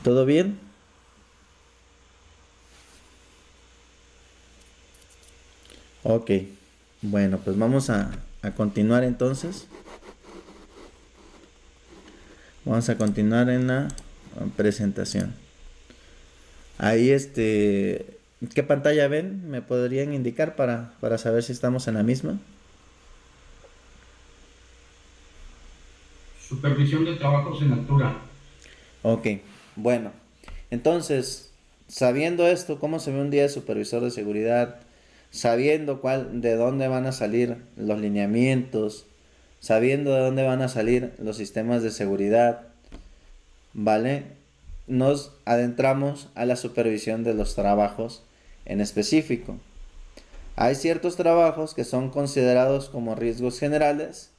¿Todo bien? Ok. Bueno, pues vamos a continuar entonces. Vamos a continuar en la presentación. Ahí ¿qué pantalla ven? ¿Me podrían indicar para saber si estamos en la misma? Supervisión de trabajos en altura. Ok. Bueno, entonces, sabiendo esto, cómo se ve un día de supervisor de seguridad, sabiendo de dónde van a salir los lineamientos, sabiendo de dónde van a salir los sistemas de seguridad, ¿vale? Nos adentramos a la supervisión de los trabajos en específico. Hay ciertos trabajos que son considerados como riesgos generales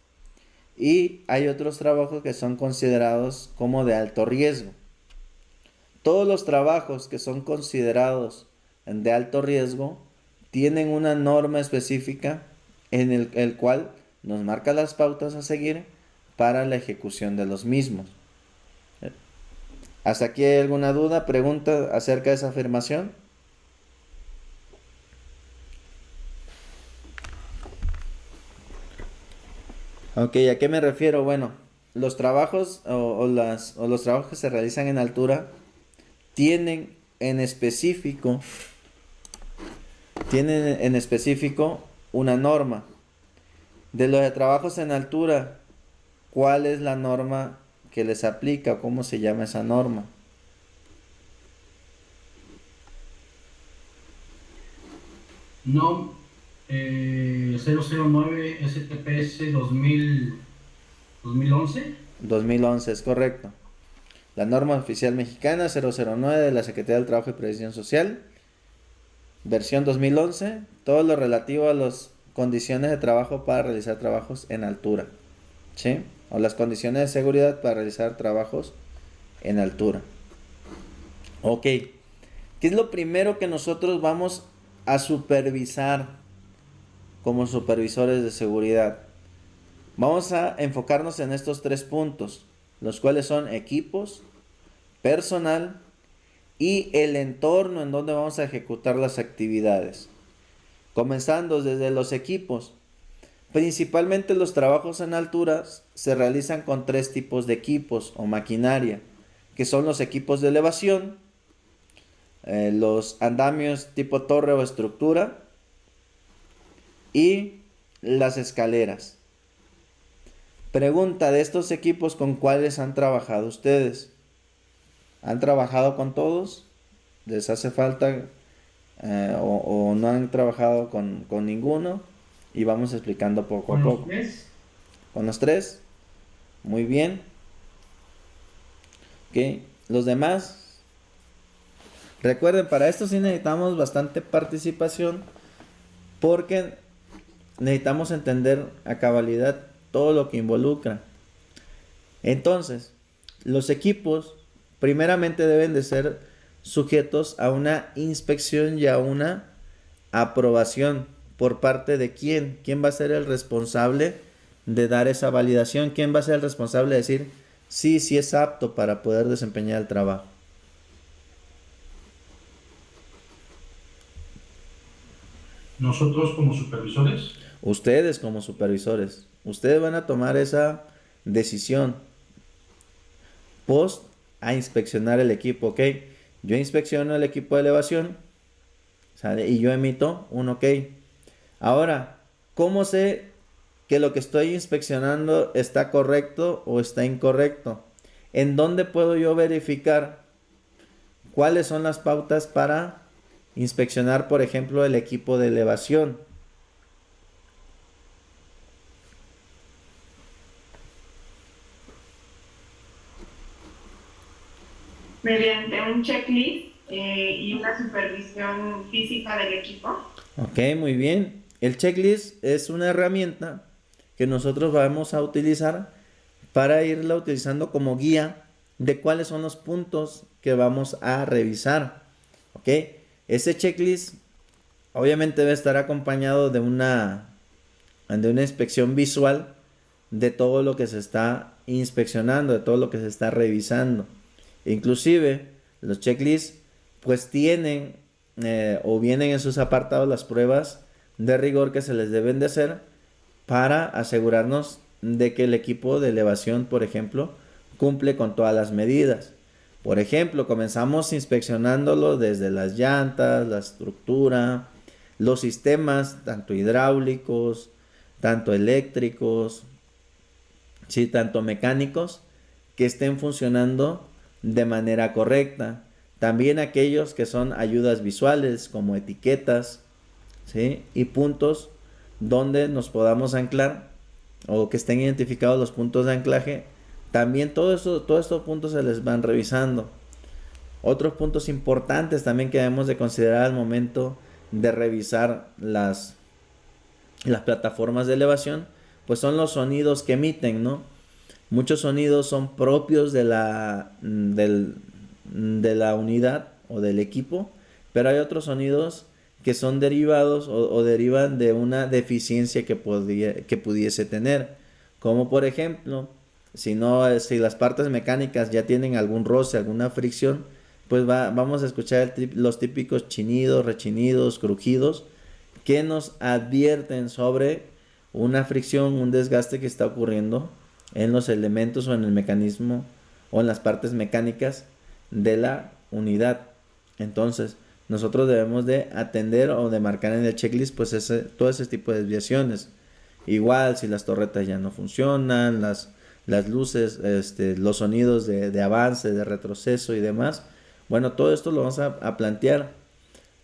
y hay otros trabajos que son considerados como de alto riesgo. Todos los trabajos que son considerados de alto riesgo tienen una norma específica en el cual nos marca las pautas a seguir para la ejecución de los mismos. ¿Hasta aquí hay alguna duda, pregunta acerca de esa afirmación? Ok, ¿a qué me refiero? Bueno, los trabajos o los trabajos que se realizan en altura tienen en específico, tienen en específico una norma. De los de trabajos en altura, ¿cuál es la norma que les aplica o cómo se llama esa norma? NOM 009 STPS 2011. 2011, es correcto. La norma oficial mexicana 009 de la Secretaría del Trabajo y Previsión Social, versión 2011, todo lo relativo a las condiciones de trabajo para realizar trabajos en altura, ¿sí? O las condiciones de seguridad para realizar trabajos en altura. Ok, ¿qué es lo primero que nosotros vamos a supervisar como supervisores de seguridad? Vamos a enfocarnos en estos tres puntos, los cuales son equipos, personal y el entorno en donde vamos a ejecutar las actividades. Comenzando desde los equipos. Principalmente los trabajos en alturas se realizan con tres tipos de equipos o maquinaria, que son los equipos de elevación, los andamios tipo torre o estructura y las escaleras. Pregunta de estos equipos, ¿con cuáles han trabajado ustedes? ¿Han trabajado con todos? ¿Les hace falta o no han trabajado con ninguno? Y vamos explicando poco a Con los poco. tres. ¿Con los tres? Muy bien. ¿Ok? Los demás. Recuerden, para esto sí necesitamos bastante participación porque necesitamos entender a cabalidad todo lo que involucra. Entonces, los equipos primeramente deben de ser sujetos a una inspección y a una aprobación por parte de quién. ¿Quién va a ser el responsable de dar esa validación? ¿Quién va a ser el responsable de decir sí, sí es apto para poder desempeñar el trabajo? Nosotros como supervisores. Ustedes como supervisores, ustedes van a tomar esa decisión post a inspeccionar el equipo, ¿ok? Yo inspecciono el equipo de elevación, ¿sale? Y yo emito un ok. Ahora, ¿cómo sé que lo que estoy inspeccionando está correcto o está incorrecto? ¿En dónde puedo yo verificar cuáles son las pautas para inspeccionar, por ejemplo, el equipo de elevación? Mediante un checklist y una supervisión física del equipo. Ok, muy bien. El checklist es una herramienta que nosotros vamos a utilizar para irla utilizando como guía de cuáles son los puntos que vamos a revisar. Ok, ese checklist obviamente debe estar acompañado de una inspección visual de todo lo que se está inspeccionando, de todo lo que se está revisando. Inclusive Los checklists pues tienen o vienen en sus apartados las pruebas de rigor que se les deben de hacer para asegurarnos de que el equipo de elevación, por ejemplo, cumple con todas las medidas. Por ejemplo, comenzamos inspeccionándolo desde las llantas, la estructura, los sistemas, tanto hidráulicos, tanto eléctricos, sí, tanto mecánicos, que estén funcionando de manera correcta. También aquellos que son ayudas visuales, como etiquetas, ¿sí? Y puntos donde nos podamos anclar o que estén identificados los puntos de anclaje. También todos estos puntos se les van revisando. Otros puntos importantes también que debemos de considerar al momento de revisar las plataformas de elevación, pues son los sonidos que emiten, ¿no? Muchos sonidos son propios de la unidad o del equipo, pero hay otros sonidos que son derivados o derivan de una deficiencia que pudiese tener, como por ejemplo, si las partes mecánicas ya tienen algún roce, alguna fricción, pues vamos a escuchar los típicos chinidos, rechinidos, crujidos, que nos advierten sobre una fricción, un desgaste que está ocurriendo en los elementos o en el mecanismo o en las partes mecánicas de la unidad. Entonces, nosotros debemos de atender o de marcar en el checklist pues todo ese tipo de desviaciones. Igual si las torretas ya no funcionan, las luces, los sonidos de avance, de retroceso y demás. Bueno, todo esto lo vamos a plantear.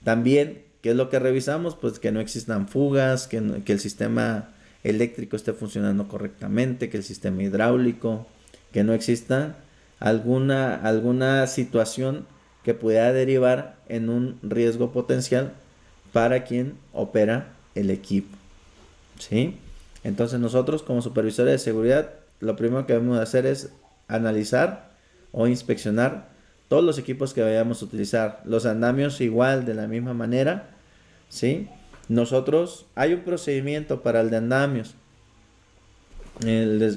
También, ¿qué es lo que revisamos? Pues que no existan fugas, que el sistema eléctrico esté funcionando correctamente, que el sistema hidráulico, que no exista alguna situación que pueda derivar en un riesgo potencial para quien opera el equipo, ¿sí? Entonces nosotros como supervisores de seguridad, lo primero que debemos hacer es analizar o inspeccionar todos los equipos que vayamos a utilizar. Los andamios igual, de la misma manera, ¿sí? Nosotros, hay un procedimiento para el de andamios.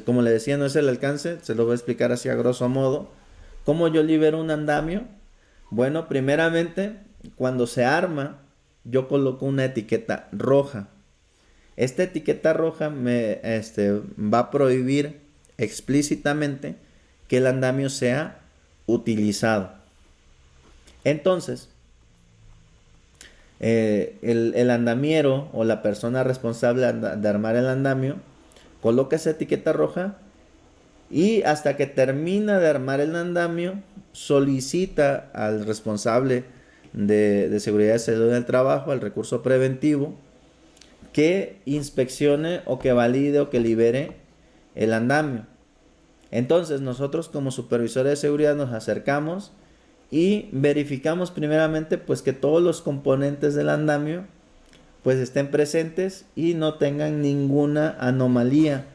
Como le decía, no es el alcance, se lo voy a explicar así a grosso modo. ¿Cómo yo libero un andamio? Bueno, primeramente, cuando se arma, yo coloco una etiqueta roja. Esta etiqueta roja me va a prohibir explícitamente que el andamio sea utilizado. Entonces, el andamiero o la persona responsable de armar el andamio coloca esa etiqueta roja y hasta que termina de armar el andamio solicita al responsable de seguridad y salud del trabajo, al recurso preventivo, que inspeccione o que valide o que libere el andamio. Entonces nosotros como supervisores de seguridad nos acercamos y verificamos primeramente pues que todos los componentes del andamio pues estén presentes y no tengan ninguna anomalía,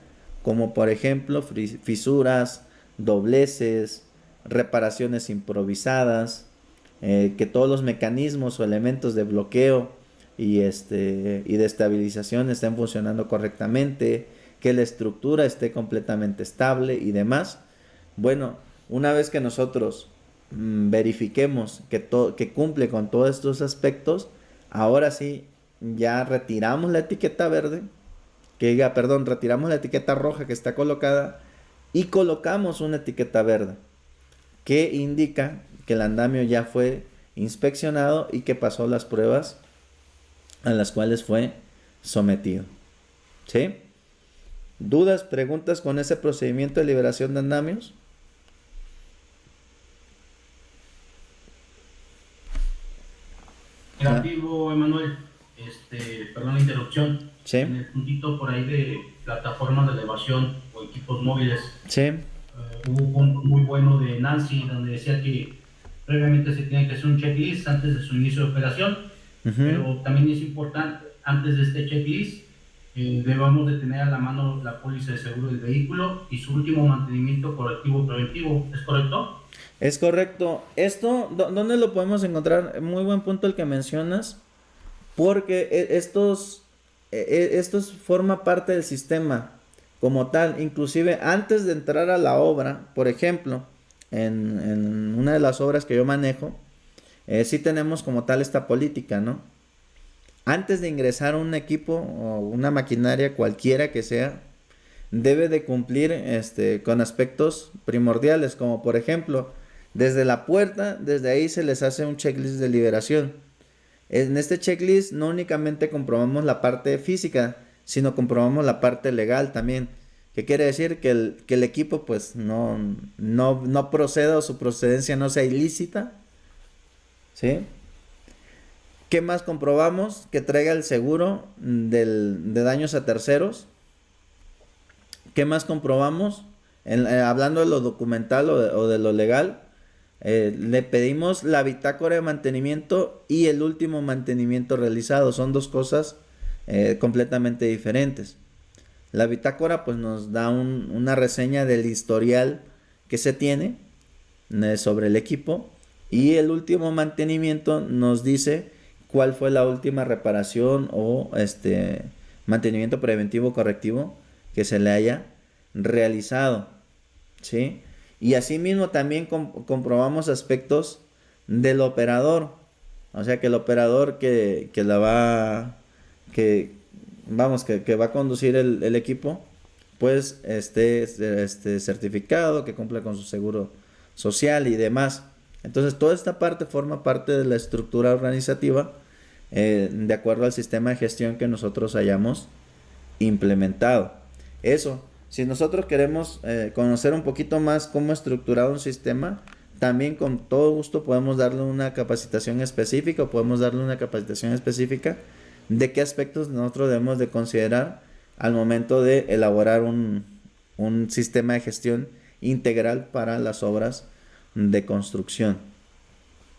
como por ejemplo fisuras, dobleces, reparaciones improvisadas, que todos los mecanismos o elementos de bloqueo y de estabilización estén funcionando correctamente, que la estructura esté completamente estable y demás. Bueno, una vez que nosotros verifiquemos que cumple con todos estos aspectos, ahora sí ya retiramos la etiqueta verde, retiramos la etiqueta roja que está colocada y colocamos una etiqueta verde que indica que el andamio ya fue inspeccionado y que pasó las pruebas a las cuales fue sometido. ¿Sí? ¿Dudas, preguntas con ese procedimiento de liberación de andamios? Negativo, Emanuel. Perdón la interrupción. Sí. En el puntito por ahí de plataformas de elevación o equipos móviles. Sí. Hubo un punto muy bueno de Nancy donde decía que previamente se tiene que hacer un checklist antes de su inicio de operación, pero también es importante, antes de este checklist, debemos de tener a la mano la póliza de seguro del vehículo y su último mantenimiento correctivo preventivo, ¿es correcto? Es correcto. Esto, ¿dónde lo podemos encontrar? Muy buen punto el que mencionas, porque estos forma parte del sistema como tal. Inclusive antes de entrar a la obra, por ejemplo, en una de las obras que yo manejo, sí tenemos como tal esta política, ¿no? Antes de ingresar a un equipo o una maquinaria cualquiera que sea, debe de cumplir con aspectos primordiales, como por ejemplo, desde la puerta, desde ahí se les hace un checklist de liberación. En este checklist no únicamente comprobamos la parte física, sino comprobamos la parte legal también. ¿Qué quiere decir? Que el equipo pues no proceda o su procedencia no sea ilícita. ¿Sí? ¿Qué más comprobamos? Que traiga el seguro de daños a terceros. ¿Qué más comprobamos? Hablando de lo documental o de lo legal, le pedimos la bitácora de mantenimiento y el último mantenimiento realizado. Son dos cosas completamente diferentes. La bitácora pues nos da una reseña del historial que se tiene sobre el equipo, y el último mantenimiento nos dice cuál fue la última reparación o mantenimiento preventivo correctivo que se le haya realizado, ¿sí? Y asimismo también comprobamos aspectos del operador, o sea que el operador que va a conducir el equipo, pues esté certificado, que cumpla con su seguro social y demás. Entonces toda esta parte forma parte de la estructura organizativa de acuerdo al sistema de gestión que nosotros hayamos implementado. Eso, si nosotros queremos conocer un poquito más cómo estructurar un sistema, también con todo gusto podemos darle una capacitación específica, de qué aspectos nosotros debemos de considerar al momento de elaborar un sistema de gestión integral para las obras de construcción.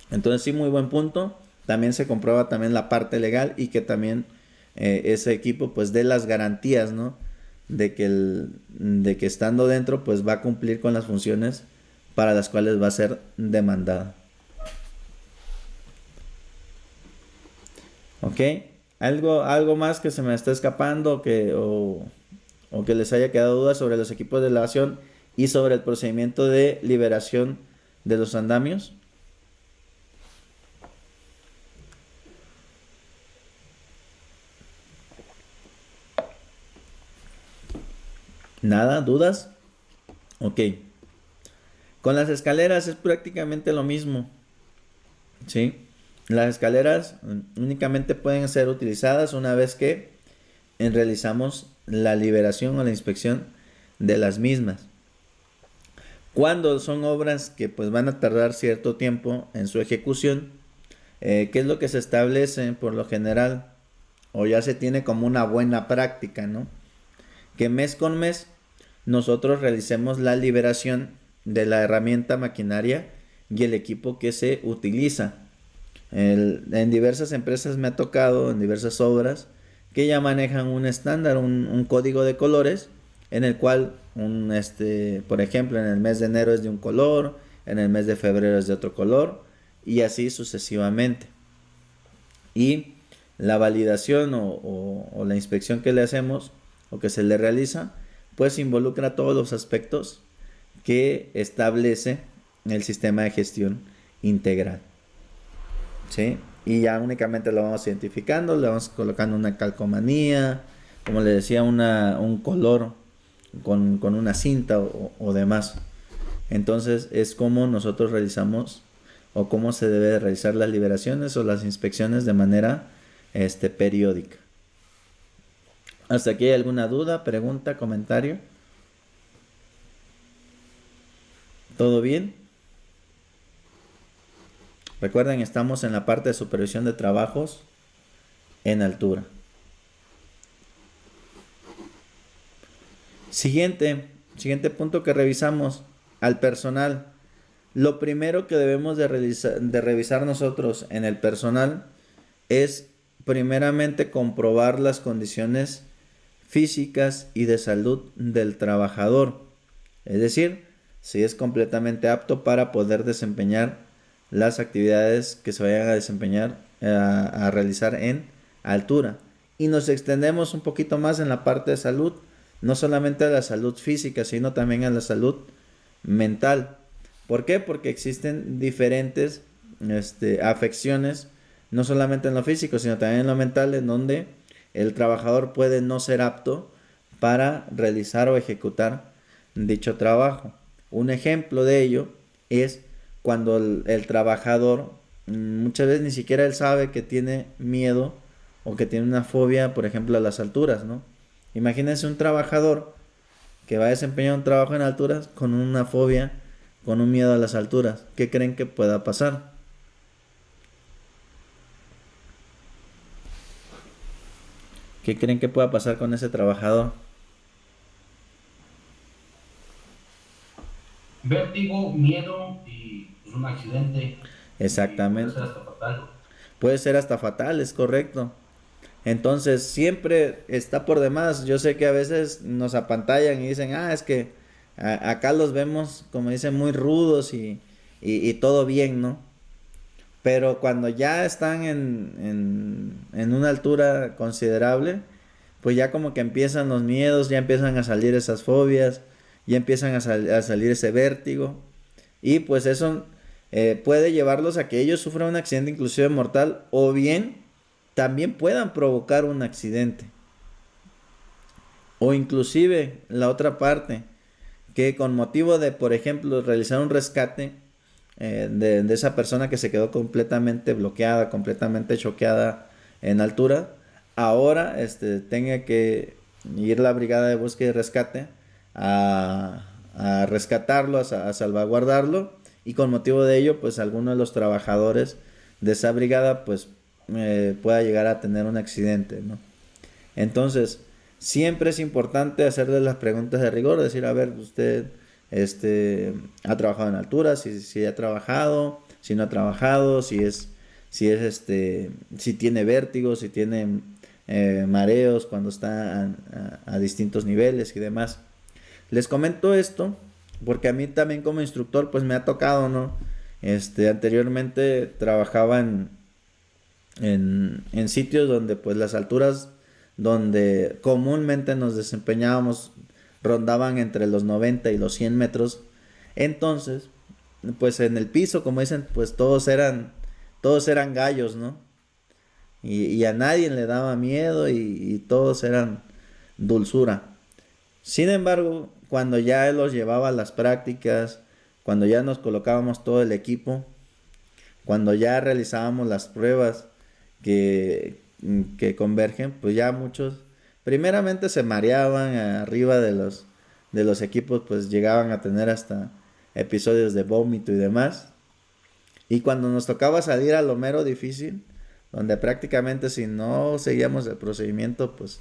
Entonces sí, muy buen punto. También se comprueba también la parte legal, y que también ese equipo pues dé las garantías, ¿no? De que estando dentro pues va a cumplir con las funciones para las cuales va a ser demandada. ¿Ok? ¿Algo más que se me está escapando o que les haya quedado dudas sobre los equipos de elevación y sobre el procedimiento de liberación de los andamios? ¿Nada? ¿Dudas? Ok. Con las escaleras es prácticamente lo mismo, ¿sí? Las escaleras únicamente pueden ser utilizadas una vez que realizamos la liberación o la inspección de las mismas. Cuando son obras que pues van a tardar cierto tiempo en su ejecución, ¿qué es lo que se establece por lo general? O ya se tiene como una buena práctica, ¿no? Que mes con mes nosotros realicemos la liberación de la herramienta maquinaria y el equipo que se utiliza. En diversas empresas me ha tocado, en diversas obras, que ya manejan un estándar, un código de colores, en el cual, por ejemplo, en el mes de enero es de un color, en el mes de febrero es de otro color, y así sucesivamente. Y la validación o la inspección que le hacemos o que se le realiza, pues involucra todos los aspectos que establece el sistema de gestión integral, ¿sí? Y ya únicamente lo vamos identificando, le vamos colocando una calcomanía, como le decía, un color con una cinta o demás. Entonces es como nosotros realizamos o cómo se debe de realizar las liberaciones o las inspecciones de manera periódica. ¿Hasta aquí hay alguna duda, pregunta, comentario? ¿Todo bien? Recuerden, estamos en la parte de supervisión de trabajos en altura. Siguiente punto que revisamos, al personal. Lo primero que debemos de revisar nosotros en el personal es primeramente comprobar las condiciones físicas y de salud del trabajador. Es decir, si es completamente apto para poder desempeñar las actividades que se vayan a desempeñar, a realizar en altura. Y nos extendemos un poquito más en la parte de salud, no solamente a la salud física, sino también a la salud mental. ¿Por qué? Porque existen diferentes afecciones, no solamente en lo físico, sino también en lo mental, en donde el trabajador puede no ser apto para realizar o ejecutar dicho trabajo. Un ejemplo de ello es cuando el trabajador muchas veces ni siquiera él sabe que tiene miedo o que tiene una fobia, por ejemplo, a las alturas, ¿no? Imagínense un trabajador que va a desempeñar un trabajo en alturas con una fobia, con un miedo a las alturas. ¿Qué creen que pueda pasar? ¿Qué creen que pueda pasar con ese trabajador? Vértigo, miedo y pues, un accidente. Y puede ser Exactamente. hasta fatal. Puede ser hasta fatal, es correcto. Entonces, siempre está por demás. Yo sé que a veces nos apantallan y dicen, es que acá los vemos, como dicen, muy rudos y todo bien, ¿no? Pero cuando ya están en una altura considerable, pues ya como que empiezan los miedos, ya empiezan a salir esas fobias, ya empiezan a salir ese vértigo. Y pues eso puede llevarlos a que ellos sufran un accidente inclusive mortal o bien también puedan provocar un accidente. O inclusive la otra parte, que con motivo de, por ejemplo, realizar un rescate de esa persona que se quedó completamente bloqueada, completamente choqueada en altura, ahora tenga que ir la brigada de búsqueda y rescate a rescatarlo, a salvaguardarlo, y con motivo de ello, pues alguno de los trabajadores de esa brigada, pues pueda llegar a tener un accidente, ¿no? Entonces, siempre es importante hacerle las preguntas de rigor, decir, a ver, usted ha trabajado en altura, si ha trabajado, si no ha trabajado, si tiene vértigo, si tiene mareos cuando está a distintos niveles y demás. Les comento esto porque a mí también como instructor pues me ha tocado, ¿no? Anteriormente trabajaba en sitios donde pues las alturas donde comúnmente nos desempeñábamos rondaban entre los 90 y los 100 metros. Entonces, pues en el piso, como dicen, pues todos eran gallos, ¿no? Y a nadie le daba miedo y todos eran dulzura. Sin embargo, cuando ya los llevaba a las prácticas, cuando ya nos colocábamos todo el equipo, cuando ya realizábamos las pruebas que convergen, pues ya muchos primeramente se mareaban arriba de los equipos, pues llegaban a tener hasta episodios de vómito y demás. Y cuando nos tocaba salir a lo mero difícil, donde prácticamente si no seguíamos el procedimiento, pues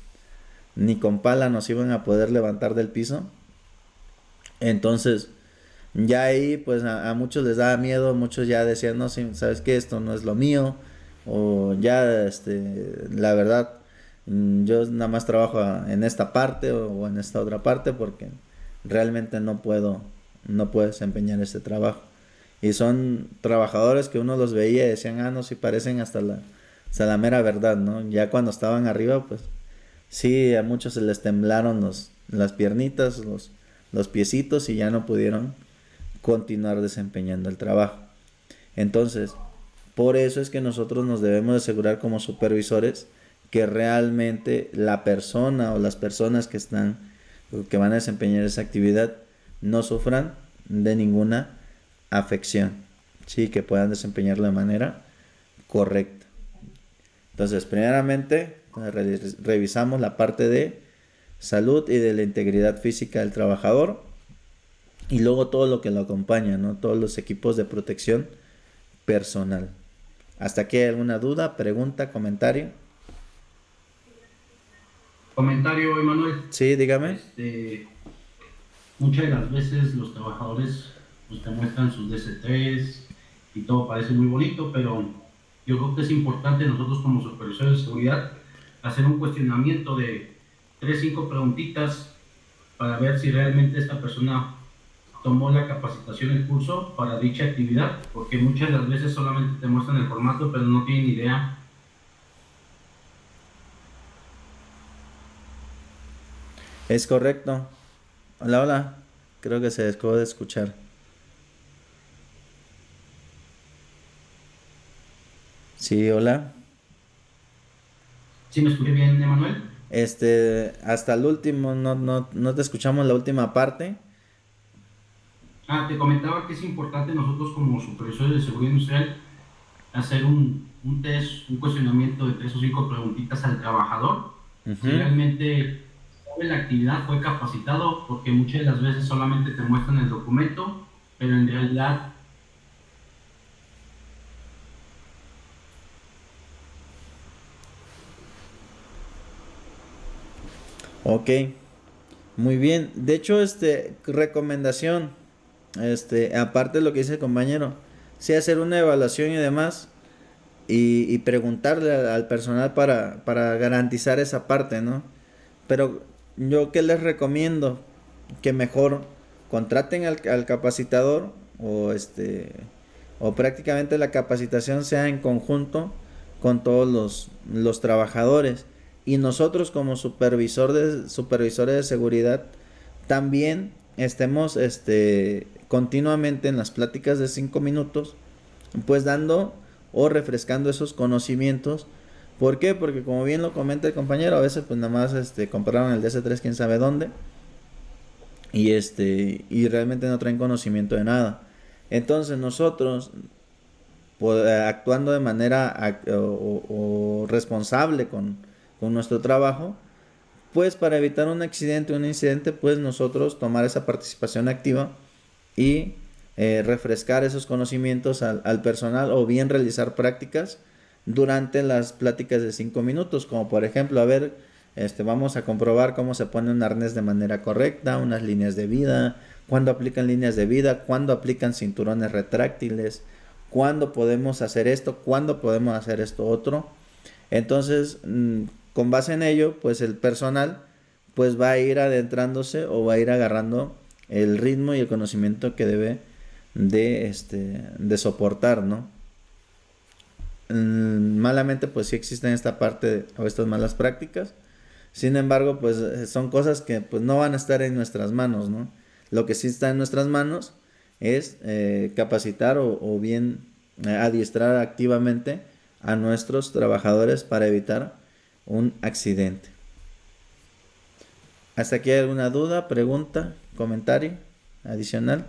ni con pala nos iban a poder levantar del piso. Entonces, ya ahí pues a muchos les daba miedo, muchos ya decían, no, sí, sabes que esto no es lo mío, o ya la verdad yo nada más trabajo en esta parte o en esta otra parte porque realmente no puedo desempeñar este trabajo. Y son trabajadores que uno los veía y decían, no, sí parecen hasta la mera verdad, ¿no? Ya cuando estaban arriba, pues sí, a muchos se les temblaron las piernitas, los piecitos y ya no pudieron continuar desempeñando el trabajo. Entonces, por eso es que nosotros nos debemos asegurar como supervisores que realmente la persona o las personas que van a desempeñar esa actividad no sufran de ninguna afección, sí, que puedan desempeñarlo de manera correcta. Entonces, primeramente, revisamos la parte de salud y de la integridad física del trabajador y luego todo lo que lo acompaña, ¿no? Todos los equipos de protección personal. ¿Hasta aquí hay alguna duda, pregunta, comentario? Comentario, Emanuel. Sí, dígame. Muchas de las veces los trabajadores pues, te muestran sus DC3 y todo parece muy bonito, pero yo creo que es importante nosotros como supervisores de seguridad hacer un cuestionamiento de 3, 5 preguntitas para ver si realmente esta persona tomó la capacitación, el curso para dicha actividad, porque muchas de las veces solamente te muestran el formato, pero no tienen idea. Es correcto. Hola, hola. Creo que se dejó de escuchar. Sí, hola. ¿Sí me escuché bien, Emanuel? Hasta el último, no te escuchamos la última parte. Te comentaba que es importante nosotros como supervisores de seguridad industrial hacer un test, un cuestionamiento de 3 o 5 preguntitas al trabajador, si Ujú. realmente sabe la actividad, fue capacitado, porque muchas de las veces solamente te muestran el documento, pero en realidad. Ok, muy bien. De hecho, recomendación, aparte de lo que dice el compañero, sí hacer una evaluación y demás, y preguntarle al personal para garantizar esa parte, ¿no? Pero yo qué les recomiendo, que mejor contraten al capacitador, o prácticamente la capacitación sea en conjunto con todos los trabajadores, y nosotros como supervisores de seguridad también estemos continuamente en las pláticas de 5 minutos, pues dando o refrescando esos conocimientos. ¿Por qué? Porque como bien lo comenta el compañero, a veces pues nada más compraron el DS3 quién sabe dónde, y realmente no traen conocimiento de nada. Entonces nosotros, pues, actuando de manera o responsable con nuestro trabajo, pues para evitar un accidente, un incidente, pues nosotros tomar esa participación activa y refrescar esos conocimientos al personal, o bien realizar prácticas durante las pláticas de 5 minutos, como por ejemplo, a ver, vamos a comprobar cómo se pone un arnés de manera correcta, unas líneas de vida, cuándo aplican líneas de vida, cuándo aplican cinturones retráctiles, cuándo podemos hacer esto, cuándo podemos hacer esto otro. Entonces, con base en ello, pues el personal pues va a ir adentrándose o va a ir agarrando el ritmo y el conocimiento que debe de soportar, ¿no? Malamente pues sí existen esta parte o estas malas prácticas. Sin embargo, pues son cosas que pues no van a estar en nuestras manos, ¿no? Lo que sí está en nuestras manos es capacitar o bien adiestrar activamente a nuestros trabajadores para evitar un accidente. ¿Hasta aquí hay alguna duda, pregunta, comentario adicional?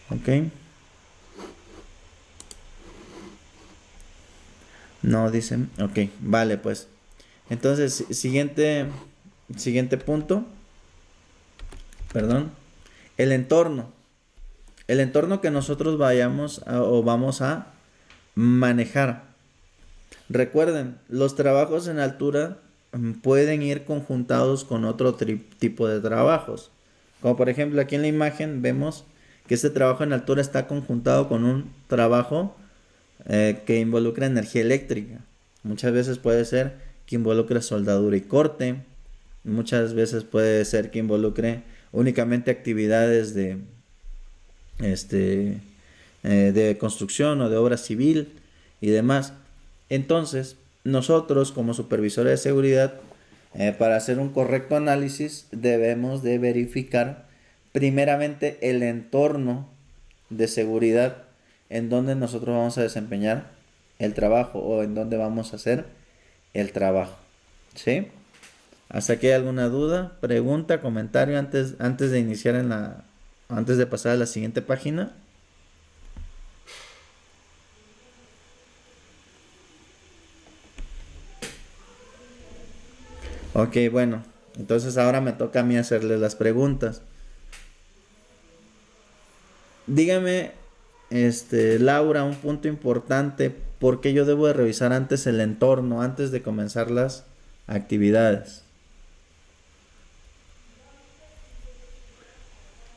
Ok. No dicen. Ok, vale, pues. Entonces, siguiente punto. Perdón. El entorno. El entorno que nosotros o vamos a manejar. Recuerden, los trabajos en altura pueden ir conjuntados con otro tipo de trabajos. Como por ejemplo aquí en la imagen vemos que este trabajo en altura está conjuntado con un trabajo que involucra energía eléctrica. Muchas veces puede ser que involucre soldadura y corte. Muchas veces puede ser que involucre únicamente actividades este, de construcción o de obra civil y demás. Entonces, nosotros como supervisores de seguridad, para hacer un correcto análisis, debemos de verificar primeramente el entorno de seguridad en donde nosotros vamos a desempeñar el trabajo o en donde vamos a hacer el trabajo. ¿Sí? ¿Hasta aquí hay alguna duda, pregunta, comentario antes de iniciar antes de pasar a la siguiente página? Ok, bueno, entonces ahora me toca a mí hacerle las preguntas. Dígame, Laura, un punto importante, ¿por qué yo debo de revisar antes el entorno, antes de comenzar las actividades?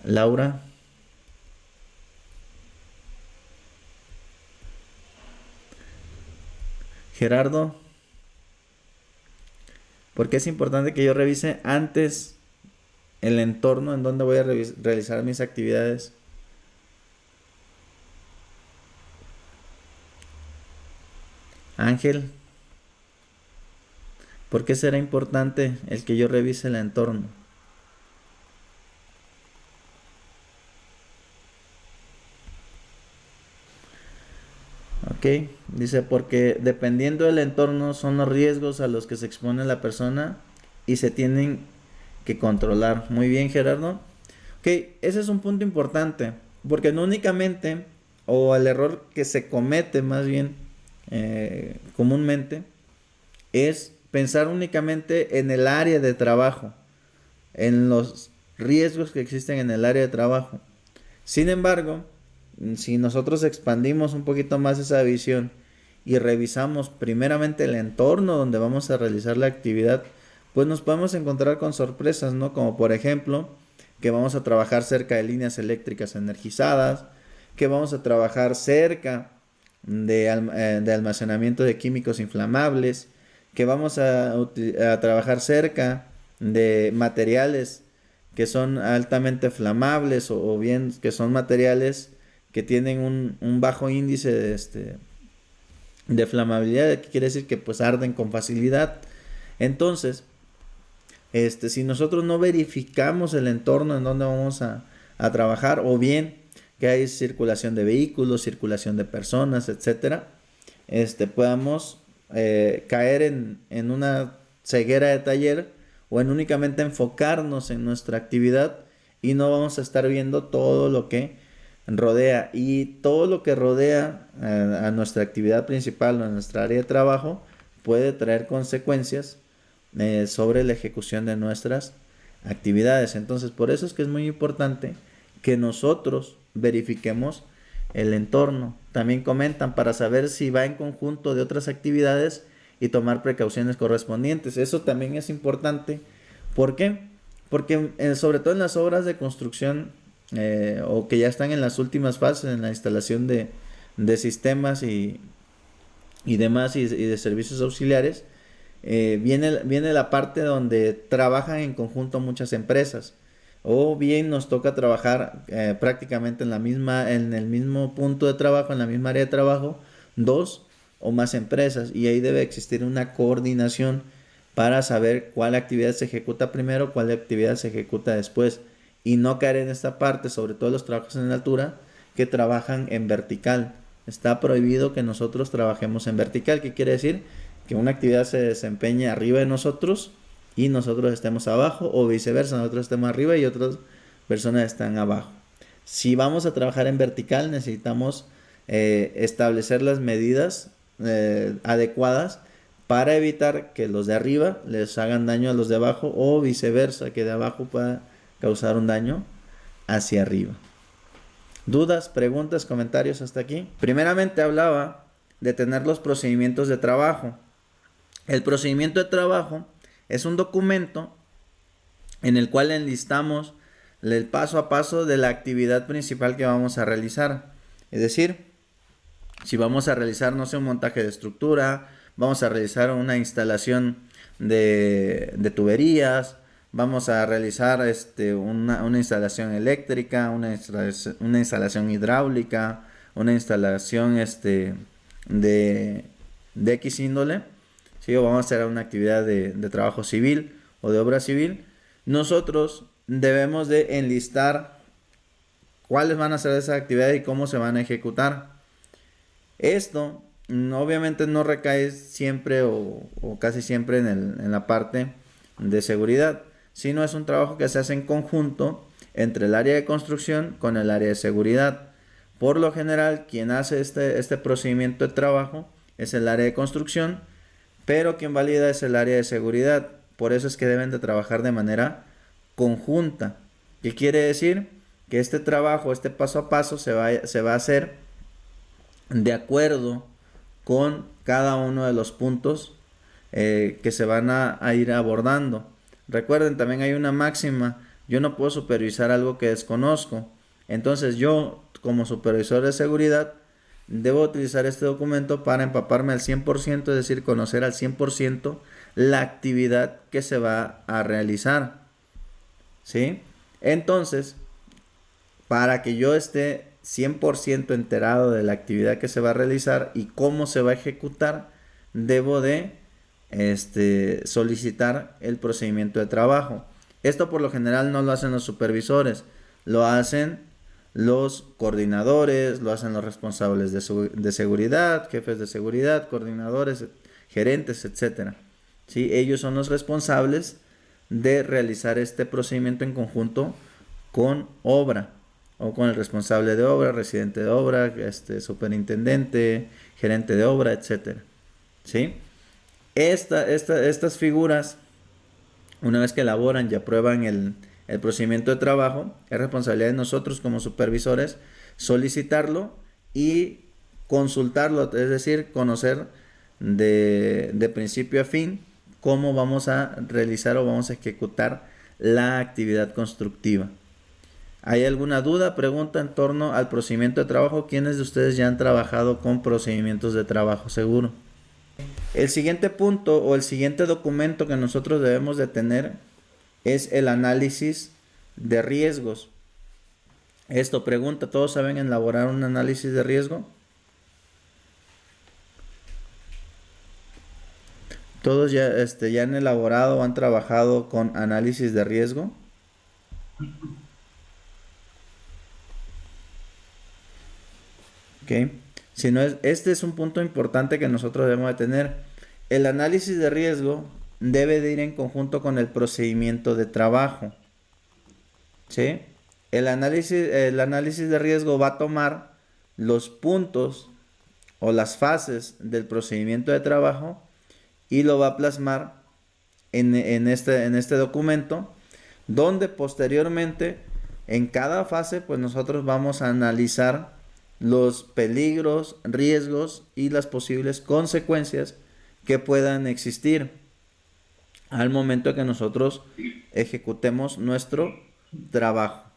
Laura, Gerardo, ¿por qué es importante que yo revise antes el entorno en donde voy a realizar mis actividades? Ángel, ¿Por qué será importante el que yo revise el entorno? Ok, dice porque dependiendo del entorno son los riesgos a los que se expone la persona y se tienen que controlar. Muy bien, Gerardo. Ok, ese es un punto importante, porque no únicamente, o el error que se comete más bien comúnmente, es pensar únicamente en el área de trabajo, en los riesgos que existen en el área de trabajo. Sin embargo, si nosotros expandimos un poquito más esa visión y revisamos primeramente el entorno donde vamos a realizar la actividad, pues nos podemos encontrar con sorpresas, ¿no? Como por ejemplo, que vamos a trabajar cerca de líneas eléctricas energizadas, que vamos a trabajar cerca de almacenamiento de químicos inflamables, que vamos a trabajar cerca de materiales que son altamente flamables o bien que son materiales que tienen un bajo índice de flamabilidad, que quiere decir que pues arden con facilidad. Entonces, si nosotros no verificamos el entorno en donde vamos a trabajar, o bien que hay circulación de vehículos, circulación de personas, etcétera, podamos caer en una ceguera de taller o en únicamente enfocarnos en nuestra actividad y no vamos a estar viendo todo lo que rodea, y todo lo que rodea a nuestra actividad principal o a nuestra área de trabajo puede traer consecuencias sobre la ejecución de nuestras actividades. Entonces, por eso es que es muy importante que nosotros verifiquemos el entorno. También comentan para saber si va en conjunto de otras actividades y tomar precauciones correspondientes. Eso también es importante. ¿Por qué? Porque sobre todo en las obras de construcción o que ya están en las últimas fases en la instalación de sistemas y demás y de servicios auxiliares, viene la parte donde trabajan en conjunto muchas empresas, o bien nos toca trabajar prácticamente en el mismo punto de trabajo, en la misma área de trabajo, dos o más empresas, y ahí debe existir una coordinación para saber cuál actividad se ejecuta primero, cuál actividad se ejecuta después, y no caer en esta parte, sobre todo los trabajos en altura que trabajan en vertical. Está prohibido que nosotros trabajemos en vertical. ¿Qué quiere decir? Que una actividad se desempeñe arriba de nosotros y nosotros estemos abajo, o viceversa, nosotros estemos arriba y otras personas están abajo. Si vamos a trabajar en vertical, necesitamos establecer las medidas adecuadas para evitar que los de arriba les hagan daño a los de abajo, o viceversa, que de abajo pueda causar un daño hacia arriba. ¿Dudas, preguntas, comentarios hasta aquí? Primeramente hablaba de tener los procedimientos de trabajo. El procedimiento de trabajo es un documento en el cual enlistamos el paso a paso de la actividad principal que vamos a realizar. Es decir, si vamos a realizar, no sé, un montaje de estructura, vamos a realizar una instalación de tuberías, vamos a realizar una instalación eléctrica, una instalación hidráulica, una instalación de X índole, ¿sí? O vamos a hacer una actividad de trabajo civil o de obra civil. Nosotros debemos de enlistar cuáles van a ser esas actividades y cómo se van a ejecutar. Esto obviamente no recae siempre o casi siempre en la parte de seguridad, sino es un trabajo que se hace en conjunto entre el área de construcción con el área de seguridad. Por lo general, quien hace este procedimiento de trabajo es el área de construcción, pero quien valida es el área de seguridad. Por eso es que deben de trabajar de manera conjunta. ¿Qué quiere decir? Que este trabajo, este paso a paso se va a hacer de acuerdo con cada uno de los puntos que se van a ir abordando. Recuerden, también hay una máxima: yo no puedo supervisar algo que desconozco. Entonces yo, como supervisor de seguridad, debo utilizar este documento para empaparme al 100%, es decir, conocer al 100% la actividad que se va a realizar, ¿sí? Entonces, para que yo esté 100% enterado de la actividad que se va a realizar y cómo se va a ejecutar, debo de solicitar el procedimiento de trabajo. Esto por lo general no lo hacen los supervisores, lo hacen los coordinadores, lo hacen los responsables de seguridad, jefes de seguridad, coordinadores, gerentes, etcétera. ¿Sí? Ellos son los responsables de realizar este procedimiento en conjunto con obra o con el responsable de obra, residente de obra, superintendente, gerente de obra, etcétera. ¿Sí? Estas figuras, una vez que elaboran y aprueban el procedimiento de trabajo, es responsabilidad de nosotros como supervisores solicitarlo y consultarlo, es decir, conocer de principio a fin cómo vamos a realizar o vamos a ejecutar la actividad constructiva. ¿Hay alguna duda, pregunta en torno al procedimiento de trabajo? ¿Quiénes de ustedes ya han trabajado con procedimientos de trabajo seguro? El siguiente punto o el siguiente documento que nosotros debemos de tener es el análisis de riesgos. Esto pregunta, ¿todos saben elaborar un análisis de riesgo? ¿Todos ya han elaborado o han trabajado con análisis de riesgo? ¿Ok? Si no este es un punto importante que nosotros debemos de tener. El análisis de riesgo debe de ir en conjunto con el procedimiento de trabajo. ¿Sí? El análisis de riesgo va a tomar los puntos o las fases del procedimiento de trabajo y lo va a plasmar en este documento, donde posteriormente en cada fase pues nosotros vamos a analizar los peligros, riesgos y las posibles consecuencias que puedan existir al momento que nosotros ejecutemos nuestro trabajo.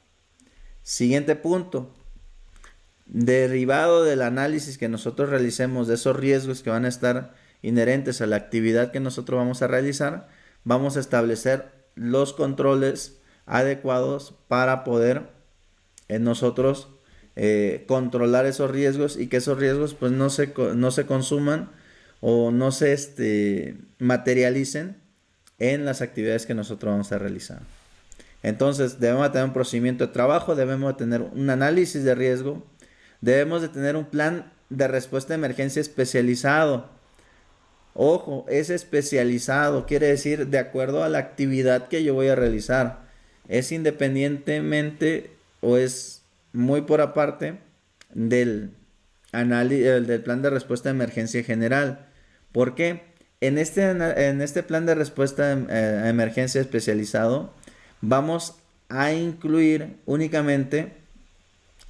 Siguiente punto. Derivado del análisis que nosotros realicemos de esos riesgos que van a estar inherentes a la actividad que nosotros vamos a realizar, vamos a establecer los controles adecuados para poder nosotros controlar esos riesgos y que esos riesgos pues no se consuman o no se materialicen en las actividades que nosotros vamos a realizar. Entonces debemos tener un procedimiento de trabajo, debemos tener un análisis de riesgo, debemos de tener un plan de respuesta de emergencia especializado. Ojo, es especializado, quiere decir de acuerdo a la actividad que yo voy a realizar. Es independientemente o es muy por aparte del plan de respuesta de emergencia general. ¿Por qué? En este plan de respuesta a emergencia especializado vamos a incluir únicamente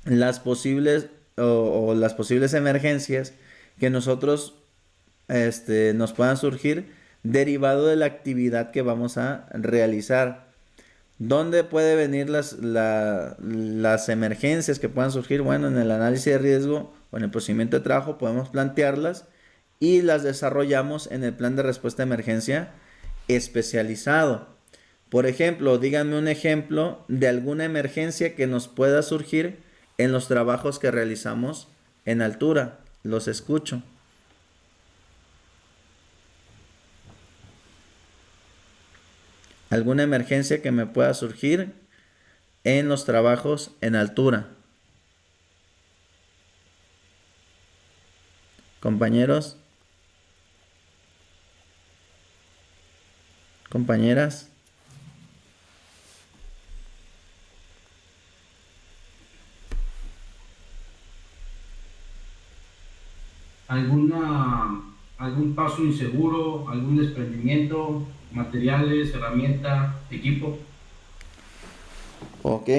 las posibles o las posibles emergencias que nosotros nos puedan surgir derivado de la actividad que vamos a realizar. ¿Dónde puede venir las emergencias que puedan surgir? Bueno, en el análisis de riesgo o en el procedimiento de trabajo podemos plantearlas y las desarrollamos en el plan de respuesta de emergencia especializado. Por ejemplo, díganme un ejemplo de alguna emergencia que nos pueda surgir en los trabajos que realizamos en altura. Los escucho. ¿Alguna emergencia que me pueda surgir en los trabajos en altura? Compañeros. Compañeras. ¿Algún paso inseguro, algún desprendimiento, materiales, herramienta, equipo? Ok.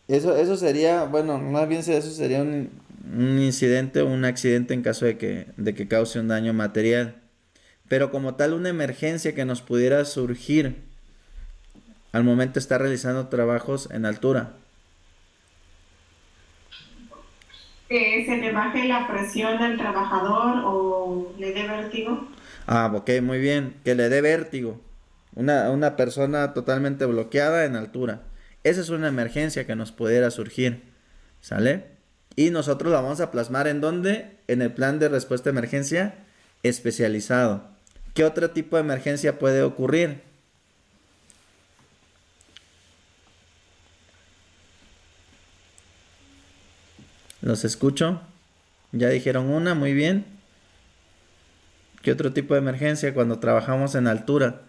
Eso sería, bueno, más bien eso sería un incidente o un accidente en caso de que cause un daño material. Pero como tal, una emergencia que nos pudiera surgir al momento de estar realizando trabajos en altura. Que se le baje la presión al trabajador o le dé vértigo. Ah, ok, muy bien. Que le dé vértigo. Una persona totalmente bloqueada en altura. Esa es una emergencia que nos pudiera surgir. ¿Sale? Y nosotros la vamos a plasmar ¿en dónde? En el plan de respuesta de emergencia especializado. ¿Qué otro tipo de emergencia puede ocurrir? Los escucho. Ya dijeron una, muy bien. ¿Qué otro tipo de emergencia cuando trabajamos en altura?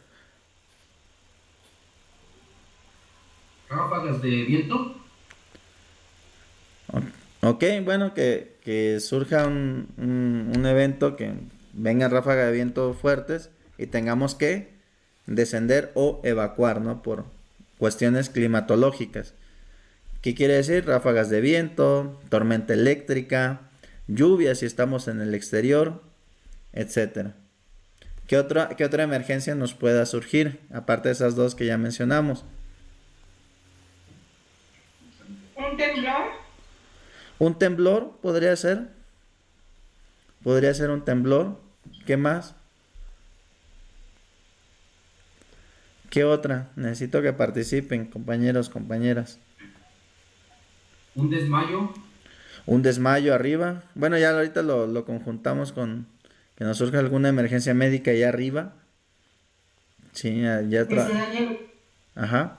Ráfagas de viento. Ok, bueno, que surja un evento que vengan ráfagas de viento fuertes y tengamos que descender o evacuar, ¿no? Por cuestiones climatológicas. ¿Qué quiere decir? Ráfagas de viento, tormenta eléctrica, lluvia si estamos en el exterior, etcétera. ¿Qué otra emergencia nos pueda surgir? Aparte de esas dos que ya mencionamos. Un temblor. Un temblor podría ser. Podría ser un temblor. ¿Qué más? ¿Qué otra? Necesito que participen, compañeros, compañeras. Un desmayo. Un desmayo arriba. Bueno, ya ahorita lo conjuntamos con que nos surja alguna emergencia médica allá arriba. Sí, ya Que se dañe, Ajá.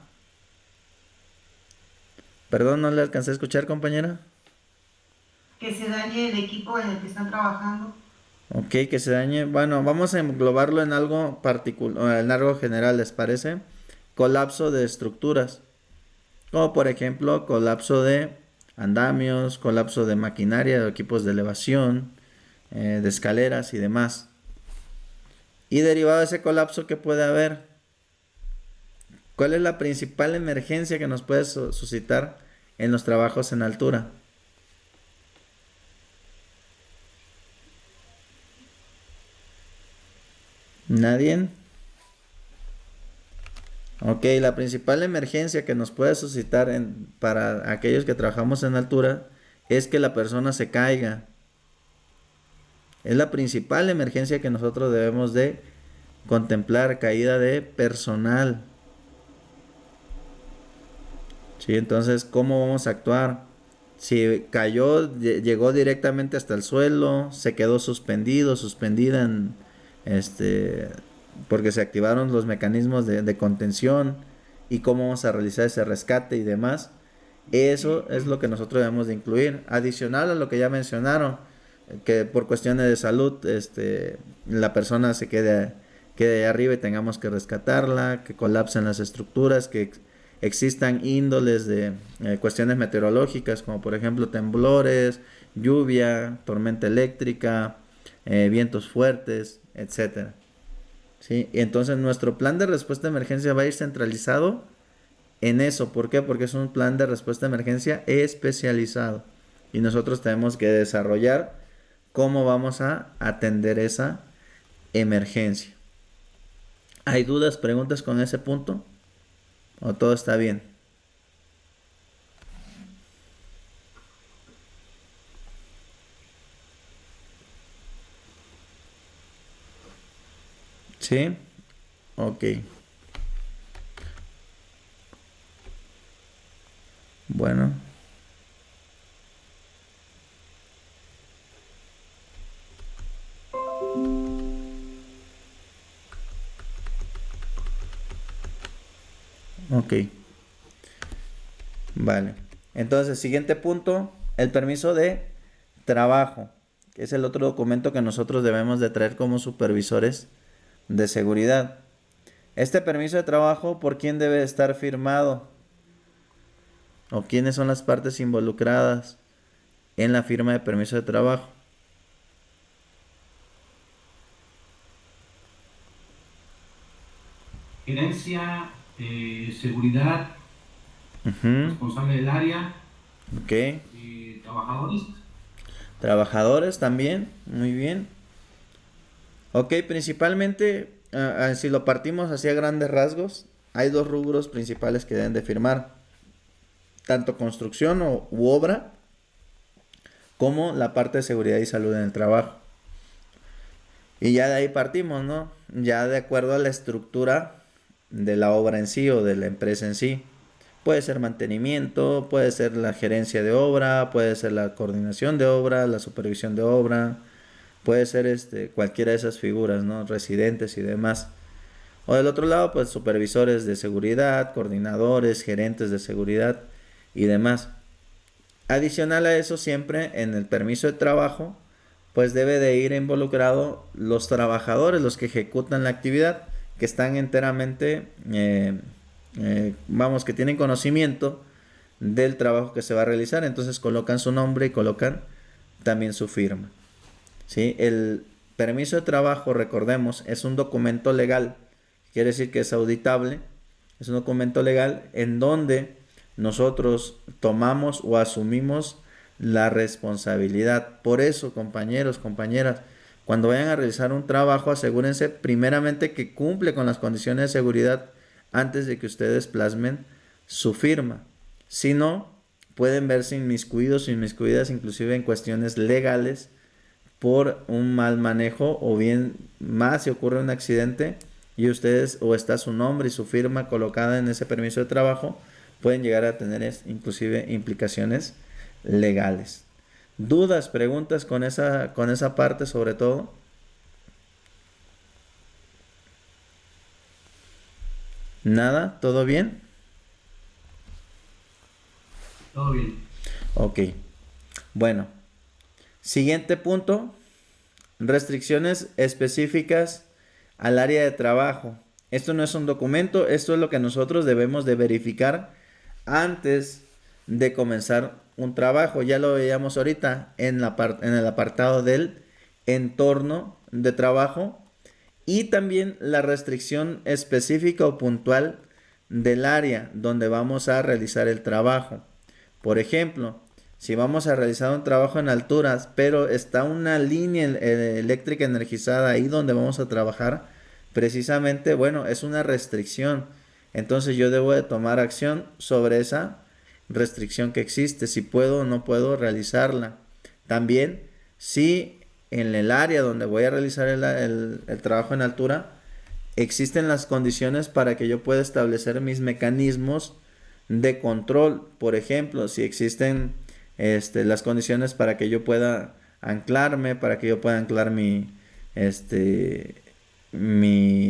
Perdón, no le alcancé a escuchar, compañera. que se dañe el equipo en el que están trabajando. Ok, que se dañe. Bueno, vamos a englobarlo en algo particular, en algo general, ¿les parece? Colapso de estructuras. Como por ejemplo, colapso de andamios, colapso de maquinaria, de equipos de elevación, de escaleras y demás. Y derivado de ese colapso, ¿qué puede haber? ¿Cuál es la principal emergencia que nos puede suscitar en los trabajos en altura? ¿Nadie? Ok, la principal emergencia que nos puede suscitar para aquellos que trabajamos en altura es que la persona se caiga. Es la principal emergencia que nosotros debemos de contemplar, caída de personal. Sí, entonces, ¿cómo vamos a actuar? Si cayó, llegó directamente hasta el suelo, se quedó suspendido, suspendida este, porque se activaron los mecanismos de contención y cómo vamos a realizar ese rescate y demás. Eso es lo que nosotros debemos de incluir. Adicional a lo que ya mencionaron, que por cuestiones de salud, la persona quede arriba y tengamos que rescatarla, que colapsen las estructuras, que existan índoles de cuestiones meteorológicas, como por ejemplo temblores, lluvia, tormenta eléctrica, vientos fuertes, etcétera. ¿Sí? Y entonces nuestro plan de respuesta de emergencia va a ir centralizado en eso. ¿Por qué? Porque es un plan de respuesta de emergencia especializado. Y nosotros tenemos que desarrollar cómo vamos a atender esa emergencia. ¿Hay dudas, preguntas con ese punto? ¿O todo está bien? ¿Sí? Ok. Bueno. Ok. Vale. Entonces, siguiente punto, el permiso de trabajo, que es el otro documento que nosotros debemos de traer como supervisores de seguridad. Este permiso de trabajo, ¿por quién debe estar firmado? ¿O quiénes son las partes involucradas en la firma de permiso de trabajo? Gerencia, seguridad, Ujú. responsable del área, Ok. trabajadores. Trabajadores también, muy bien. Ok, principalmente, si lo partimos hacia grandes rasgos, hay dos rubros principales que deben de firmar. Tanto construcción u obra, como la parte de seguridad y salud en el trabajo. Y ya de ahí partimos, ¿no? Ya de acuerdo a la estructura de la obra en sí o de la empresa en sí. Puede ser mantenimiento, puede ser la gerencia de obra, puede ser la coordinación de obra, la supervisión de obra, Puede ser cualquiera de esas figuras, ¿no? Residentes y demás. O del otro lado, pues supervisores de seguridad, coordinadores, gerentes de seguridad y demás. Adicional a eso, siempre en el permiso de trabajo, pues debe de ir involucrado los trabajadores, los que ejecutan la actividad, que están enteramente, que tienen conocimiento del trabajo que se va a realizar. Entonces colocan su nombre y colocan también su firma. ¿Sí? El permiso de trabajo, recordemos, es un documento legal. Quiere decir que es auditable. Es un documento legal en donde nosotros tomamos o asumimos la responsabilidad. Por eso, compañeros, compañeras, cuando vayan a realizar un trabajo, asegúrense primeramente que cumple con las condiciones de seguridad antes de que ustedes plasmen su firma. Si no, pueden verse inmiscuidos o inmiscuidas inclusive en cuestiones legales por un mal manejo, o bien más si ocurre un accidente y ustedes, o está su nombre y su firma colocada en ese permiso de trabajo, pueden llegar a tener inclusive implicaciones legales. ¿Dudas, preguntas con esa parte sobre todo? ¿Nada? ¿Todo bien? Todo bien. Ok. Bueno. Siguiente punto. Restricciones específicas al área de trabajo. Esto no es un documento, esto es lo que nosotros debemos de verificar antes de comenzar un trabajo. Ya lo veíamos ahorita en el apartado del entorno de trabajo, y también la restricción específica o puntual del área donde vamos a realizar el trabajo. Por ejemplo, si vamos a realizar un trabajo en alturas, pero está una línea eléctrica energizada ahí donde vamos a trabajar, precisamente, bueno, es una restricción. Entonces yo debo de tomar acción sobre esa restricción que existe, si puedo o no puedo realizarla. También, si en el área donde voy a realizar el trabajo en altura, existen las condiciones para que yo pueda establecer mis mecanismos de control. Por ejemplo, si existen las condiciones para que yo pueda anclarme, para que yo pueda anclar mi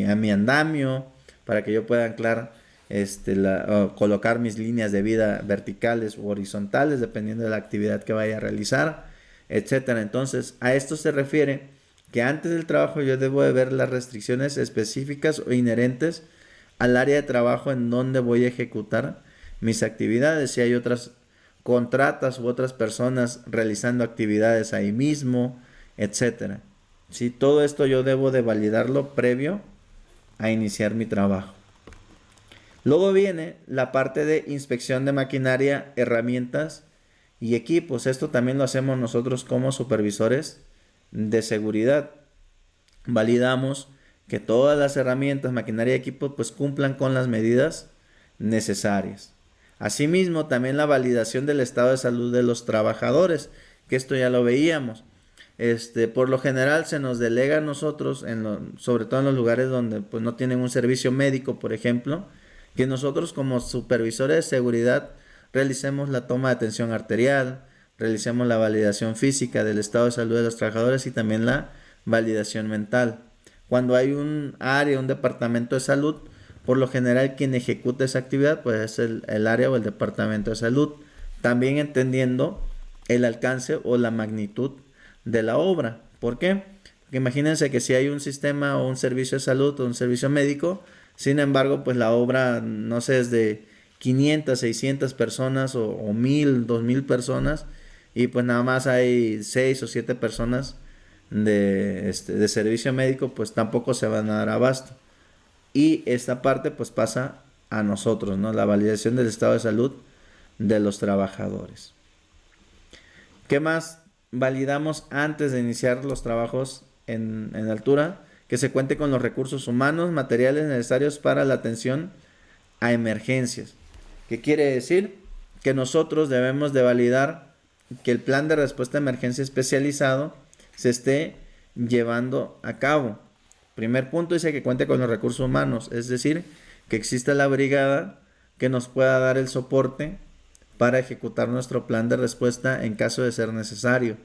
andamio, para que yo pueda anclar colocar mis líneas de vida verticales u horizontales dependiendo de la actividad que vaya a realizar, etcétera. Entonces, a esto se refiere que antes del trabajo yo debo de ver las restricciones específicas o inherentes al área de trabajo en donde voy a ejecutar mis actividades. Si hay otras contratas u otras personas realizando actividades ahí mismo, etcétera. ¿Sí? Todo esto yo debo de validarlo previo a iniciar mi trabajo. Luego viene la parte de inspección de maquinaria, herramientas y equipos. Esto también lo hacemos nosotros como supervisores de seguridad. Validamos que todas las herramientas, maquinaria y equipos pues cumplan con las medidas necesarias. Asimismo, también la validación del estado de salud de los trabajadores, que esto ya lo veíamos. Por lo general se nos delega a nosotros, sobre todo en los lugares donde pues, no tienen un servicio médico, por ejemplo, que nosotros como supervisores de seguridad realicemos la toma de tensión arterial, realicemos la validación física del estado de salud de los trabajadores y también la validación mental. Cuando hay un área, un departamento de salud, por lo general quien ejecuta esa actividad pues es el área o el departamento de salud, también entendiendo el alcance o la magnitud de la obra. ¿Por qué? Porque imagínense que si hay un sistema o un servicio de salud o un servicio médico, sin embargo pues la obra no sé, es de 500, 600 personas o 1000, 2000 personas y pues nada más hay 6 o 7 personas de servicio médico, pues tampoco se van a dar abasto. Y esta parte pues pasa a nosotros, ¿no? La validación del estado de salud de los trabajadores. ¿Qué más validamos antes de iniciar los trabajos en altura? Que se cuente con los recursos humanos, materiales necesarios para la atención a emergencias. ¿Qué quiere decir? Que nosotros debemos de validar que el plan de respuesta a emergencia especializado se esté llevando a cabo. Primer punto dice que cuente con los recursos humanos, es decir, que exista la brigada que nos pueda dar el soporte para ejecutar nuestro plan de respuesta en caso de ser necesario.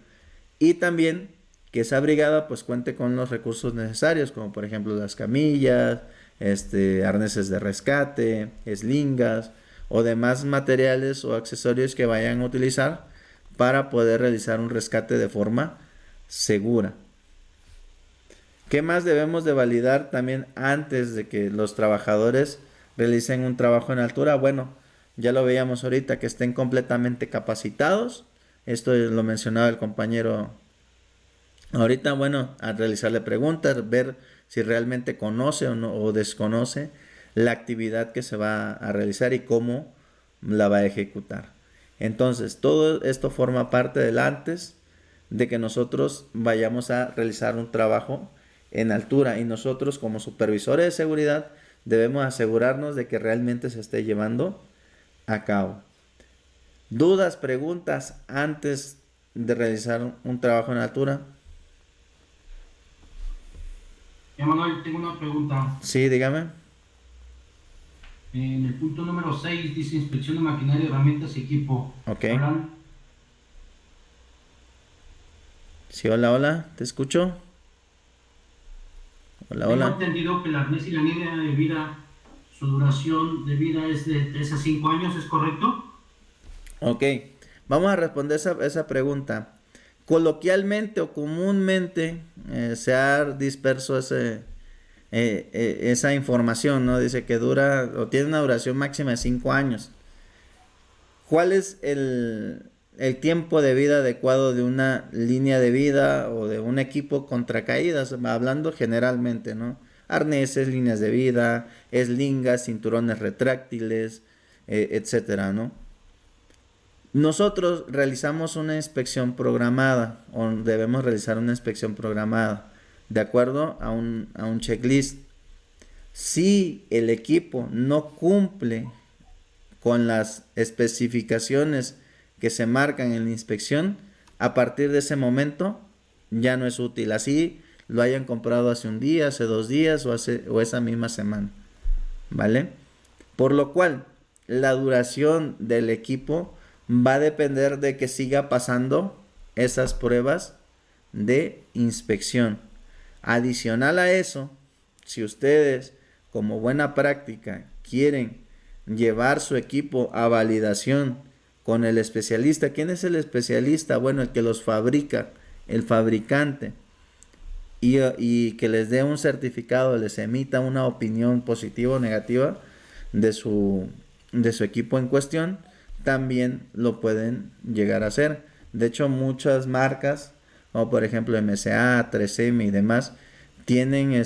Y también que esa brigada pues cuente con los recursos necesarios, como por ejemplo las camillas, arneses de rescate, eslingas o demás materiales o accesorios que vayan a utilizar para poder realizar un rescate de forma segura. ¿Qué más debemos de validar también antes de que los trabajadores realicen un trabajo en altura? Bueno, ya lo veíamos ahorita, que estén completamente capacitados. Esto lo mencionaba el compañero ahorita. Bueno, a realizarle preguntas, ver si realmente conoce o, no, o desconoce la actividad que se va a realizar y cómo la va a ejecutar. Entonces, todo esto forma parte del antes de que nosotros vayamos a realizar un trabajo en altura, y nosotros como supervisores de seguridad debemos asegurarnos de que realmente se esté llevando a cabo. ¿Dudas, preguntas antes de realizar un trabajo en altura? Manuel, tengo una pregunta. Sí, dígame. En el punto número 6 dice inspección de maquinaria, herramientas y equipo. Ok. ¿Hablan? Sí, hola, hola, te escucho. Hola, Tengo hola. entendido que el arnés y la línea de vida, su duración de vida es de 3 a 5 años, ¿es correcto? Ok, vamos a responder esa pregunta. Coloquialmente o comúnmente se ha disperso esa información, ¿no? Dice que dura o tiene una duración máxima de 5 años. ¿Cuál es el tiempo de vida adecuado de una línea de vida o de un equipo contra caídas? Hablando generalmente, ¿no? Arneses, líneas de vida, eslingas, cinturones retráctiles, etcétera, ¿no? Nosotros realizamos una inspección programada, o debemos realizar una inspección programada de acuerdo a un checklist. Si el equipo no cumple con las especificaciones que se marcan en la inspección, a partir de ese momento ya no es útil. Así lo hayan comprado hace un día, hace 2 días o esa misma semana, ¿vale? Por lo cual, la duración del equipo va a depender de que siga pasando esas pruebas de inspección. Adicional a eso, si ustedes como buena práctica quieren llevar su equipo a validación con el especialista. ¿Quién es el especialista? Bueno, el que los fabrica, el fabricante, y que les dé un certificado, les emita una opinión positiva o negativa de su equipo en cuestión, también lo pueden llegar a hacer. De hecho, muchas marcas, como por ejemplo MSA, 3M y demás, tienen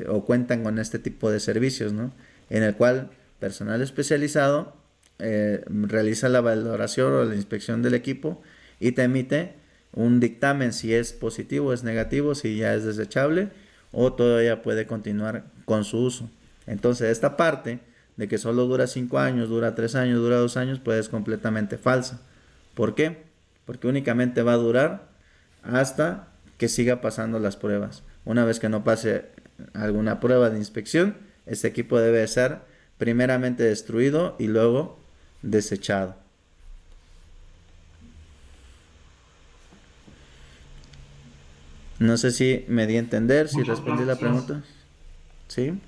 o cuentan con este tipo de servicios, ¿no? En el cual personal especializado realiza la valoración o la inspección del equipo y te emite un dictamen si es positivo, es negativo, si ya es desechable o todavía puede continuar con su uso. Entonces, esta parte de que solo dura 5 años, dura 3 años, dura 2 años, pues es completamente falsa. ¿Por qué? Porque únicamente va a durar hasta que siga pasando las pruebas. Una vez que no pase alguna prueba de inspección, este equipo debe ser primeramente destruido y luego desechado. No sé si me di a entender, si Muchas respondí la gracias. pregunta. ¿Sí?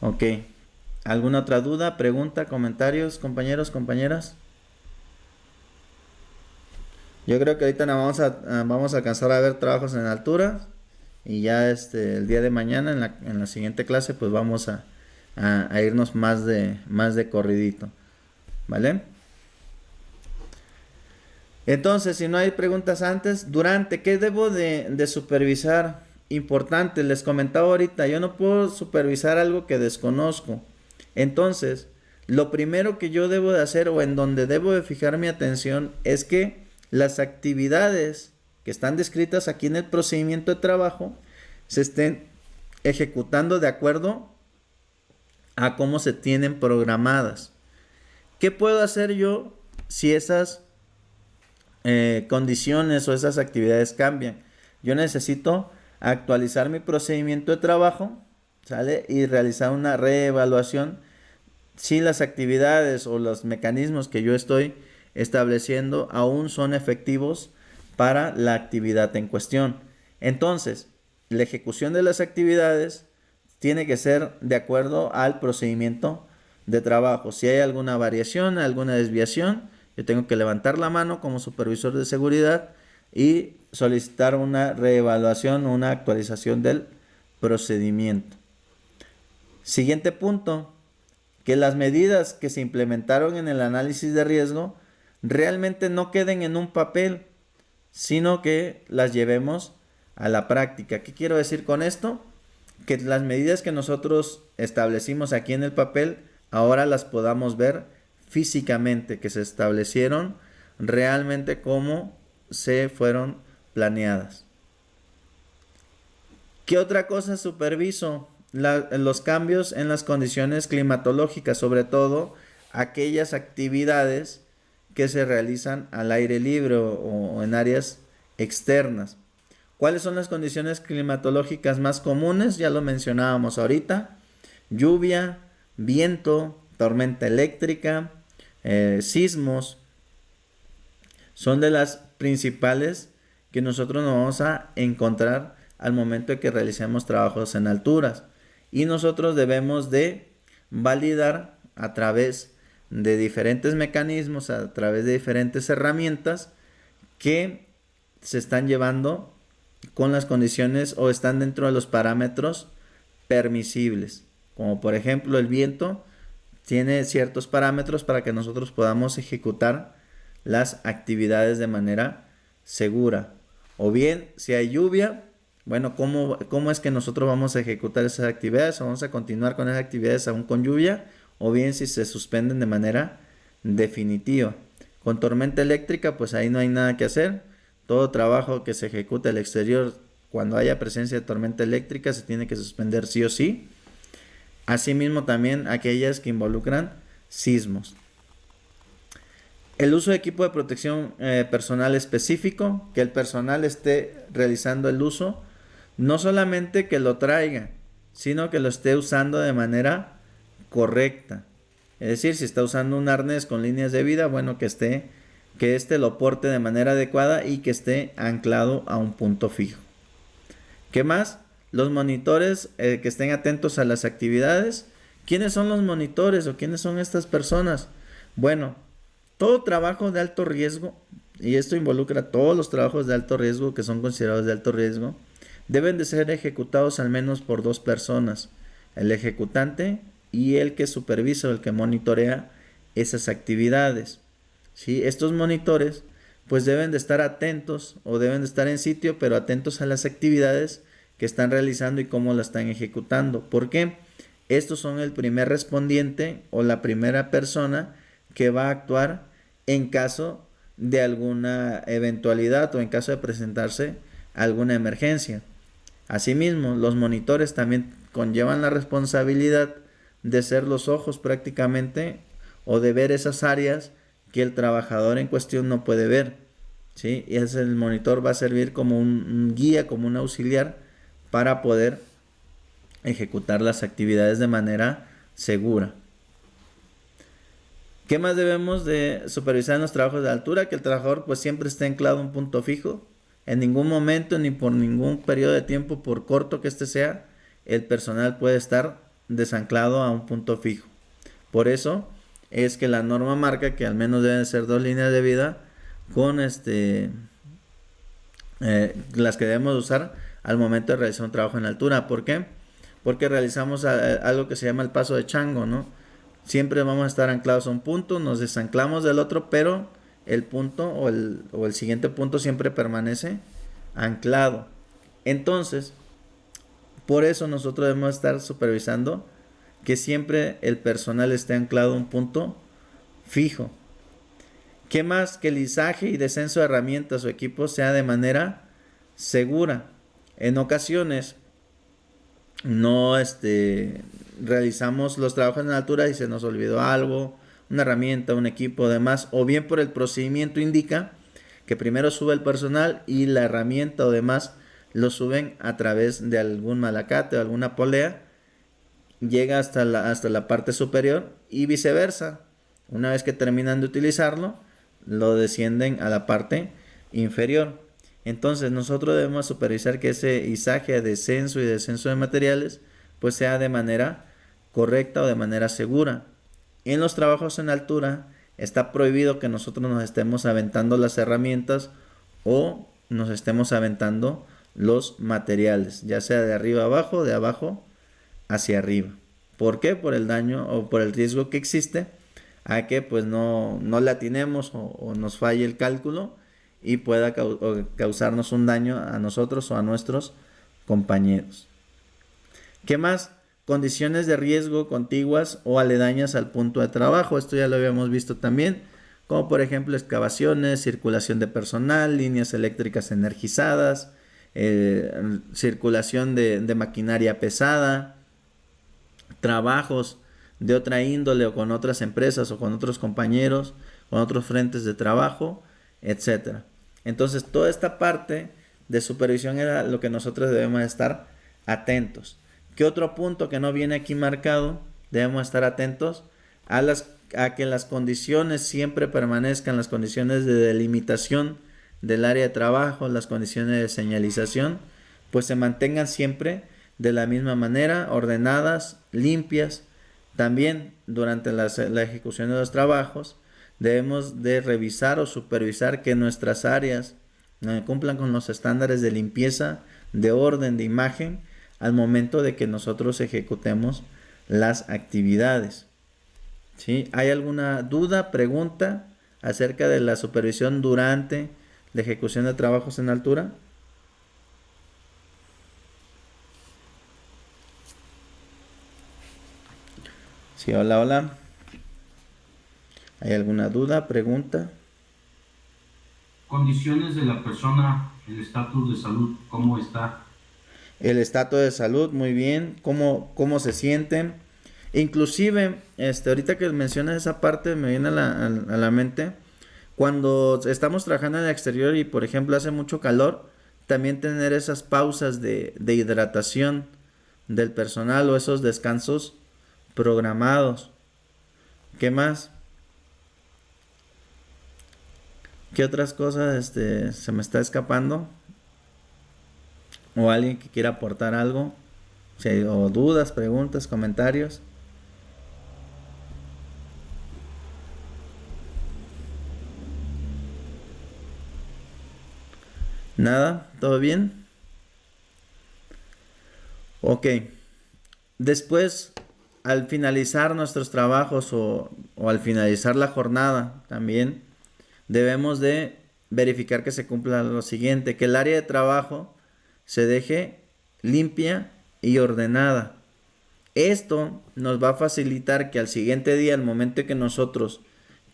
Ok. ¿Alguna otra duda, pregunta, comentarios, compañeros, compañeras? Yo creo que ahorita vamos a alcanzar a ver trabajos en altura y ya el día de mañana en la siguiente clase pues vamos a irnos más de corridito, ¿vale? Entonces, si no hay preguntas antes, durante, ¿qué debo de supervisar? Importante, les comentaba ahorita, yo no puedo supervisar algo que desconozco. Entonces, lo primero que yo debo de hacer o en donde debo de fijar mi atención es que las actividades que están descritas aquí en el procedimiento de trabajo se estén ejecutando de acuerdo a cómo se tienen programadas. ¿Qué puedo hacer yo si esas condiciones o esas actividades cambian? Yo necesito actualizar mi procedimiento de trabajo, ¿sale? Y realizar una reevaluación si las actividades o los mecanismos que yo estoy estableciendo aún son efectivos para la actividad en cuestión. Entonces, la ejecución de las actividades tiene que ser de acuerdo al procedimiento de trabajo. Si hay alguna variación, alguna desviación, yo tengo que levantar la mano como supervisor de seguridad y solicitar una reevaluación o una actualización del procedimiento. Siguiente punto, que las medidas que se implementaron en el análisis de riesgo realmente no queden en un papel, sino que las llevemos a la práctica. ¿Qué quiero decir con esto? Que las medidas que nosotros establecimos aquí en el papel, ahora las podamos ver físicamente, que se establecieron realmente como se fueron planeadas. ¿Qué otra cosa superviso? Los cambios en las condiciones climatológicas, sobre todo aquellas actividades que se realizan al aire libre o en áreas externas. ¿Cuáles son las condiciones climatológicas más comunes? Ya lo mencionábamos ahorita: lluvia, viento, tormenta eléctrica, sismos. Son de las principales que nosotros nos vamos a encontrar al momento de que realicemos trabajos en alturas. Y nosotros debemos de validar a través de diferentes mecanismos, a través de diferentes herramientas que se están llevando con las condiciones o están dentro de los parámetros permisibles. Como por ejemplo el viento tiene ciertos parámetros para que nosotros podamos ejecutar las actividades de manera segura. O bien, si hay lluvia, bueno, ¿cómo es que nosotros vamos a ejecutar esas actividades? ¿O vamos a continuar con esas actividades aún con lluvia? O bien si se suspenden de manera definitiva. Con tormenta eléctrica, pues ahí no hay nada que hacer. Todo trabajo que se ejecute al exterior cuando haya presencia de tormenta eléctrica se tiene que suspender sí o sí. Asimismo también aquellas que involucran sismos. El uso de equipo de protección personal específico, que el personal esté realizando el uso, no solamente que lo traiga, sino que lo esté usando de manera correcta. Es decir, si está usando un arnés con líneas de vida, bueno, que este lo porte de manera adecuada y que esté anclado a un punto fijo. ¿Qué más? Los monitores que estén atentos a las actividades. ¿Quiénes son los monitores o quiénes son estas personas? Bueno, todo trabajo de alto riesgo, y esto involucra todos los trabajos de alto riesgo que son considerados de alto riesgo, deben de ser ejecutados al menos por 2 personas: el ejecutante y el que supervisa o el que monitorea esas actividades. ¿Sí? Estos monitores pues deben de estar atentos o deben de estar en sitio, pero atentos a las actividades que están realizando y cómo la están ejecutando. ¿Por qué? Estos son el primer respondiente o la primera persona que va a actuar en caso de alguna eventualidad o en caso de presentarse alguna emergencia. Asimismo, los monitores también conllevan la responsabilidad de ser los ojos prácticamente o de ver esas áreas que el trabajador en cuestión no puede ver, ¿sí? Y el monitor va a servir como un guía, como un auxiliar para poder ejecutar las actividades de manera segura. ¿Qué más debemos de supervisar en los trabajos de altura? Que el trabajador pues siempre esté anclado a un punto fijo. En ningún momento ni por ningún periodo de tiempo, por corto que este sea, el personal puede estar desanclado a un punto fijo. Por eso es que la norma marca que al menos deben ser 2 líneas de vida con las que debemos usar al momento de realizar un trabajo en altura. ¿Por qué? Porque realizamos algo que se llama el paso de chango, ¿no? Siempre vamos a estar anclados a un punto, nos desanclamos del otro, pero el punto o el siguiente punto siempre permanece anclado. Entonces, por eso nosotros debemos estar supervisando que siempre el personal esté anclado a un punto fijo. ¿Qué más? Que el izaje y descenso de herramientas o equipos sea de manera segura. En ocasiones no realizamos los trabajos en altura y se nos olvidó algo, una herramienta, un equipo, demás, o bien por el procedimiento indica que primero sube el personal y la herramienta o demás lo suben a través de algún malacate o alguna polea, llega hasta la parte superior y viceversa. Una vez que terminan de utilizarlo, lo descienden a la parte inferior. Entonces nosotros debemos supervisar que ese izaje de ascenso y descenso de materiales pues sea de manera correcta o de manera segura. En los trabajos en altura está prohibido que nosotros nos estemos aventando las herramientas o nos estemos aventando los materiales, ya sea de arriba a abajo o de abajo hacia arriba. ¿Por qué? Por el daño o por el riesgo que existe a que pues no le atinemos o nos falle el cálculo y pueda causarnos un daño a nosotros o a nuestros compañeros. ¿Qué más? Condiciones de riesgo contiguas o aledañas al punto de trabajo. Esto ya lo habíamos visto también, como por ejemplo excavaciones, circulación de personal, líneas eléctricas energizadas, circulación de maquinaria pesada, trabajos de otra índole o con otras empresas o con otros compañeros, con otros frentes de trabajo, etcétera. Entonces, toda esta parte de supervisión era lo que nosotros debemos estar atentos. ¿Qué otro punto que no viene aquí marcado? Debemos estar atentos a que las condiciones siempre permanezcan, las condiciones de delimitación del área de trabajo, las condiciones de señalización, pues se mantengan siempre de la misma manera, ordenadas, limpias. También durante la ejecución de los trabajos debemos de revisar o supervisar que nuestras áreas cumplan con los estándares de limpieza, de orden, de imagen al momento de que nosotros ejecutemos las actividades. ¿Sí? ¿Hay alguna duda, pregunta acerca de la supervisión durante la ejecución de trabajos en altura? Sí, hola, hola. ¿Hay alguna duda, pregunta? Condiciones de la persona, el estatus de salud, ¿cómo está? El estatus de salud, muy bien. ¿Cómo se sienten? Inclusive, ahorita que mencionas esa parte, me viene a la mente, cuando estamos trabajando en el exterior y, por ejemplo, hace mucho calor, también tener esas pausas de hidratación del personal o esos descansos programados. ¿Qué más? ¿Qué otras cosas se me está escapando? ¿O alguien que quiera aportar algo? O dudas, preguntas, comentarios. ¿Nada? ¿Todo bien? Ok. Después, al finalizar nuestros trabajos o al finalizar la jornada también, debemos de verificar que se cumpla lo siguiente, que el área de trabajo se deje limpia y ordenada. Esto nos va a facilitar que al siguiente día, al momento que nosotros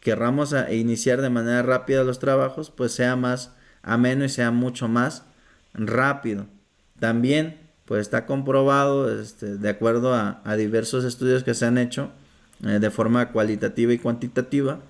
querramos iniciar de manera rápida los trabajos, pues sea más ameno y sea mucho más rápido. También pues está comprobado de acuerdo a diversos estudios que se han hecho de forma cualitativa y cuantitativa,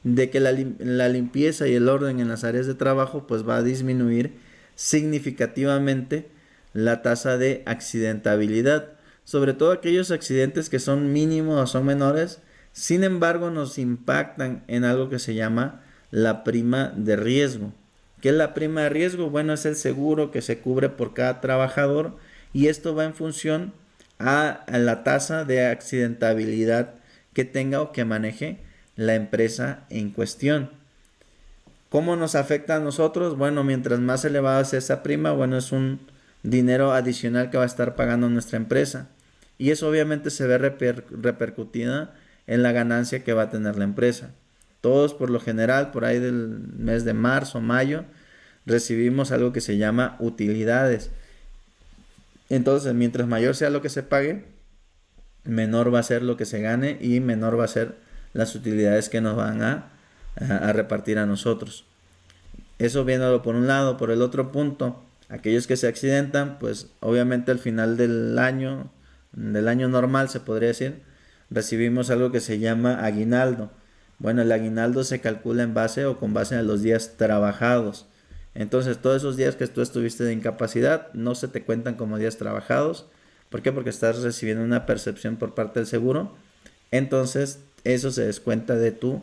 de que la limpieza y el orden en las áreas de trabajo pues va a disminuir significativamente la tasa de accidentabilidad, sobre todo aquellos accidentes que son mínimos o son menores. Sin embargo, nos impactan en algo que se llama la prima de riesgo. ¿Qué es la prima de riesgo? Bueno, es el seguro que se cubre por cada trabajador y esto va en función a la tasa de accidentabilidad que tenga o que maneje la empresa en cuestión. ¿Cómo nos afecta a nosotros? Bueno, mientras más elevada sea esa prima, bueno, es un dinero adicional que va a estar pagando nuestra empresa. Y eso obviamente se ve repercutida en la ganancia que va a tener la empresa. Todos por lo general, por ahí del mes de marzo, mayo, recibimos algo que se llama utilidades. Entonces, mientras mayor sea lo que se pague, menor va a ser lo que se gane y menor va a ser las utilidades que nos van a repartir a nosotros. Eso viéndolo por un lado. Por el otro punto, aquellos que se accidentan, pues obviamente al final del año normal se podría decir, recibimos algo que se llama aguinaldo. Bueno, el aguinaldo se calcula en base o con base a los días trabajados. Entonces, todos esos días que tú estuviste de incapacidad no se te cuentan como días trabajados. ¿Por qué? Porque estás recibiendo una percepción por parte del seguro. Entonces, eso se descuenta de tu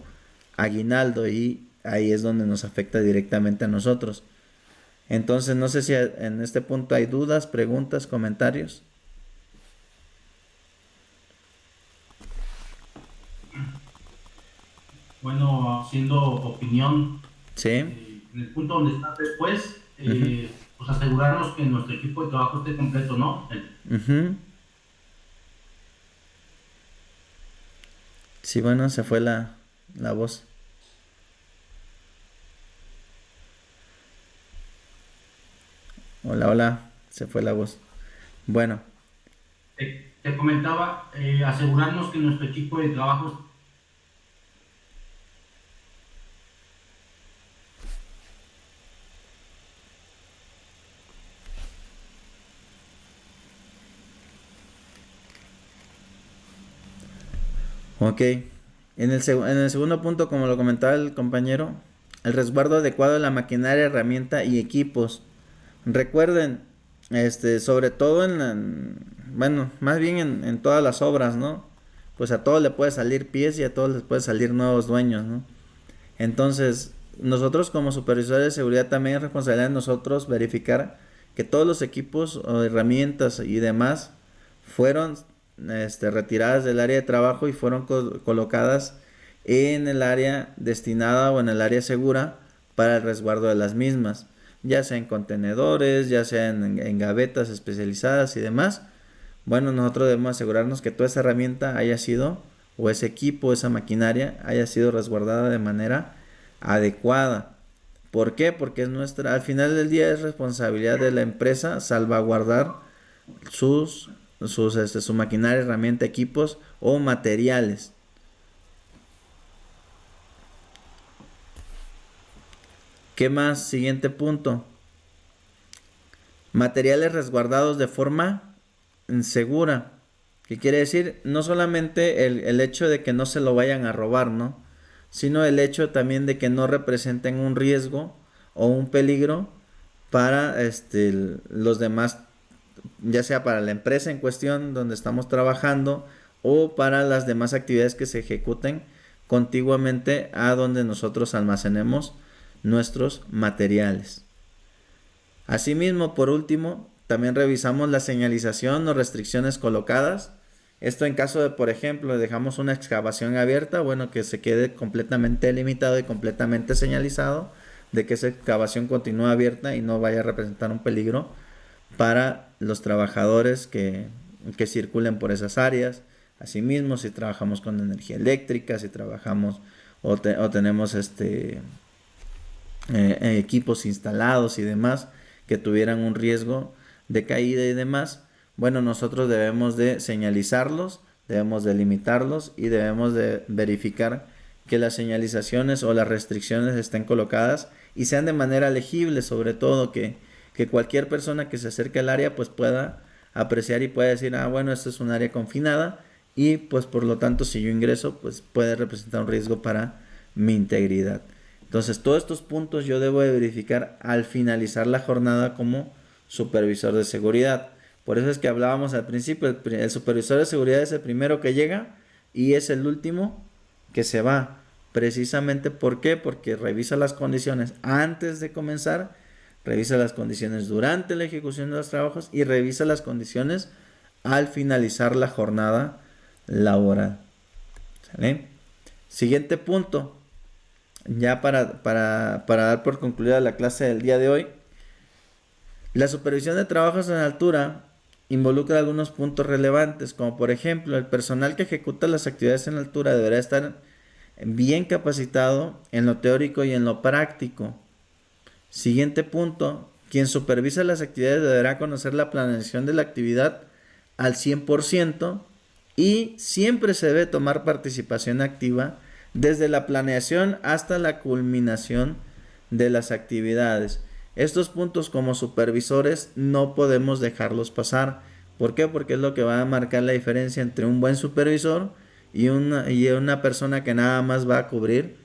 aguinaldo y ahí es donde nos afecta directamente a nosotros. Entonces, no sé si en este punto hay dudas, preguntas, comentarios. Bueno, haciendo opinión, Sí. en el punto donde está después, pues asegurarnos que nuestro equipo de trabajo esté completo, ¿no? Ujú. Sí, bueno, se fue la voz. Hola, hola, se fue la voz. Bueno, Te comentaba, asegurarnos que nuestro equipo de trabajo. ok. En el segundo punto, como lo comentaba el compañero, el resguardo adecuado de la maquinaria, herramienta y equipos. Recuerden, sobre todo bueno, más bien en todas las obras, ¿no? Pues a todo le puede salir pies y a todos les puede salir nuevos dueños, ¿no? Entonces, nosotros como supervisores de seguridad también es responsabilidad de nosotros verificar que todos los equipos o herramientas y demás fueron retiradas del área de trabajo y fueron colocadas en el área destinada o en el área segura para el resguardo de las mismas, ya sea en contenedores, ya sea en gavetas especializadas y demás. Bueno, nosotros debemos asegurarnos que toda esa herramienta haya sido, o ese equipo, esa maquinaria, haya sido resguardada de manera adecuada. ¿Por qué? Porque es nuestra, al final del día es responsabilidad de la empresa salvaguardar su maquinaria, herramienta, equipos o materiales. ¿Qué más? Siguiente punto. Materiales resguardados de forma segura. ¿Qué quiere decir? No solamente el hecho de que no se lo vayan a robar, ¿no? Sino el hecho también de que no representen un riesgo o un peligro para los demás, ya sea para la empresa en cuestión donde estamos trabajando o para las demás actividades que se ejecuten contiguamente a donde nosotros almacenemos nuestros materiales. Asimismo, por último, también revisamos la señalización o restricciones colocadas. Esto en caso de, por ejemplo, dejamos una excavación abierta, bueno, que se quede completamente delimitado y completamente señalizado de que esa excavación continúa abierta y no vaya a representar un peligro para los trabajadores que circulen por esas áreas. Asimismo, si trabajamos con energía eléctrica, si trabajamos o tenemos equipos instalados y demás que tuvieran un riesgo de caída y demás, bueno, nosotros debemos de señalizarlos, debemos de limitarlos y debemos de verificar que las señalizaciones o las restricciones estén colocadas y sean de manera legible, sobre todo que cualquier persona que se acerque al área pues pueda apreciar y pueda decir, ah, bueno, esto es un área confinada y pues por lo tanto si yo ingreso pues puede representar un riesgo para mi integridad. Entonces todos estos puntos yo debo de verificar al finalizar la jornada como supervisor de seguridad. Por eso es que hablábamos al principio, el supervisor de seguridad es el primero que llega y es el último que se va. Precisamente, ¿por qué? Porque revisa las condiciones antes de comenzar, revisa las condiciones durante la ejecución de los trabajos y revisa las condiciones al finalizar la jornada laboral. ¿Sale? Siguiente punto. Ya para dar por concluida la clase del día de hoy, la supervisión de trabajos en altura involucra algunos puntos relevantes, como por ejemplo, el personal que ejecuta las actividades en altura deberá estar bien capacitado en lo teórico y en lo práctico. Siguiente punto, quien supervisa las actividades deberá conocer la planeación de la actividad al 100% y siempre se debe tomar participación activa desde la planeación hasta la culminación de las actividades. Estos puntos como supervisores no podemos dejarlos pasar. ¿Por qué? Porque es lo que va a marcar la diferencia entre un buen supervisor y una persona que nada más va a cubrir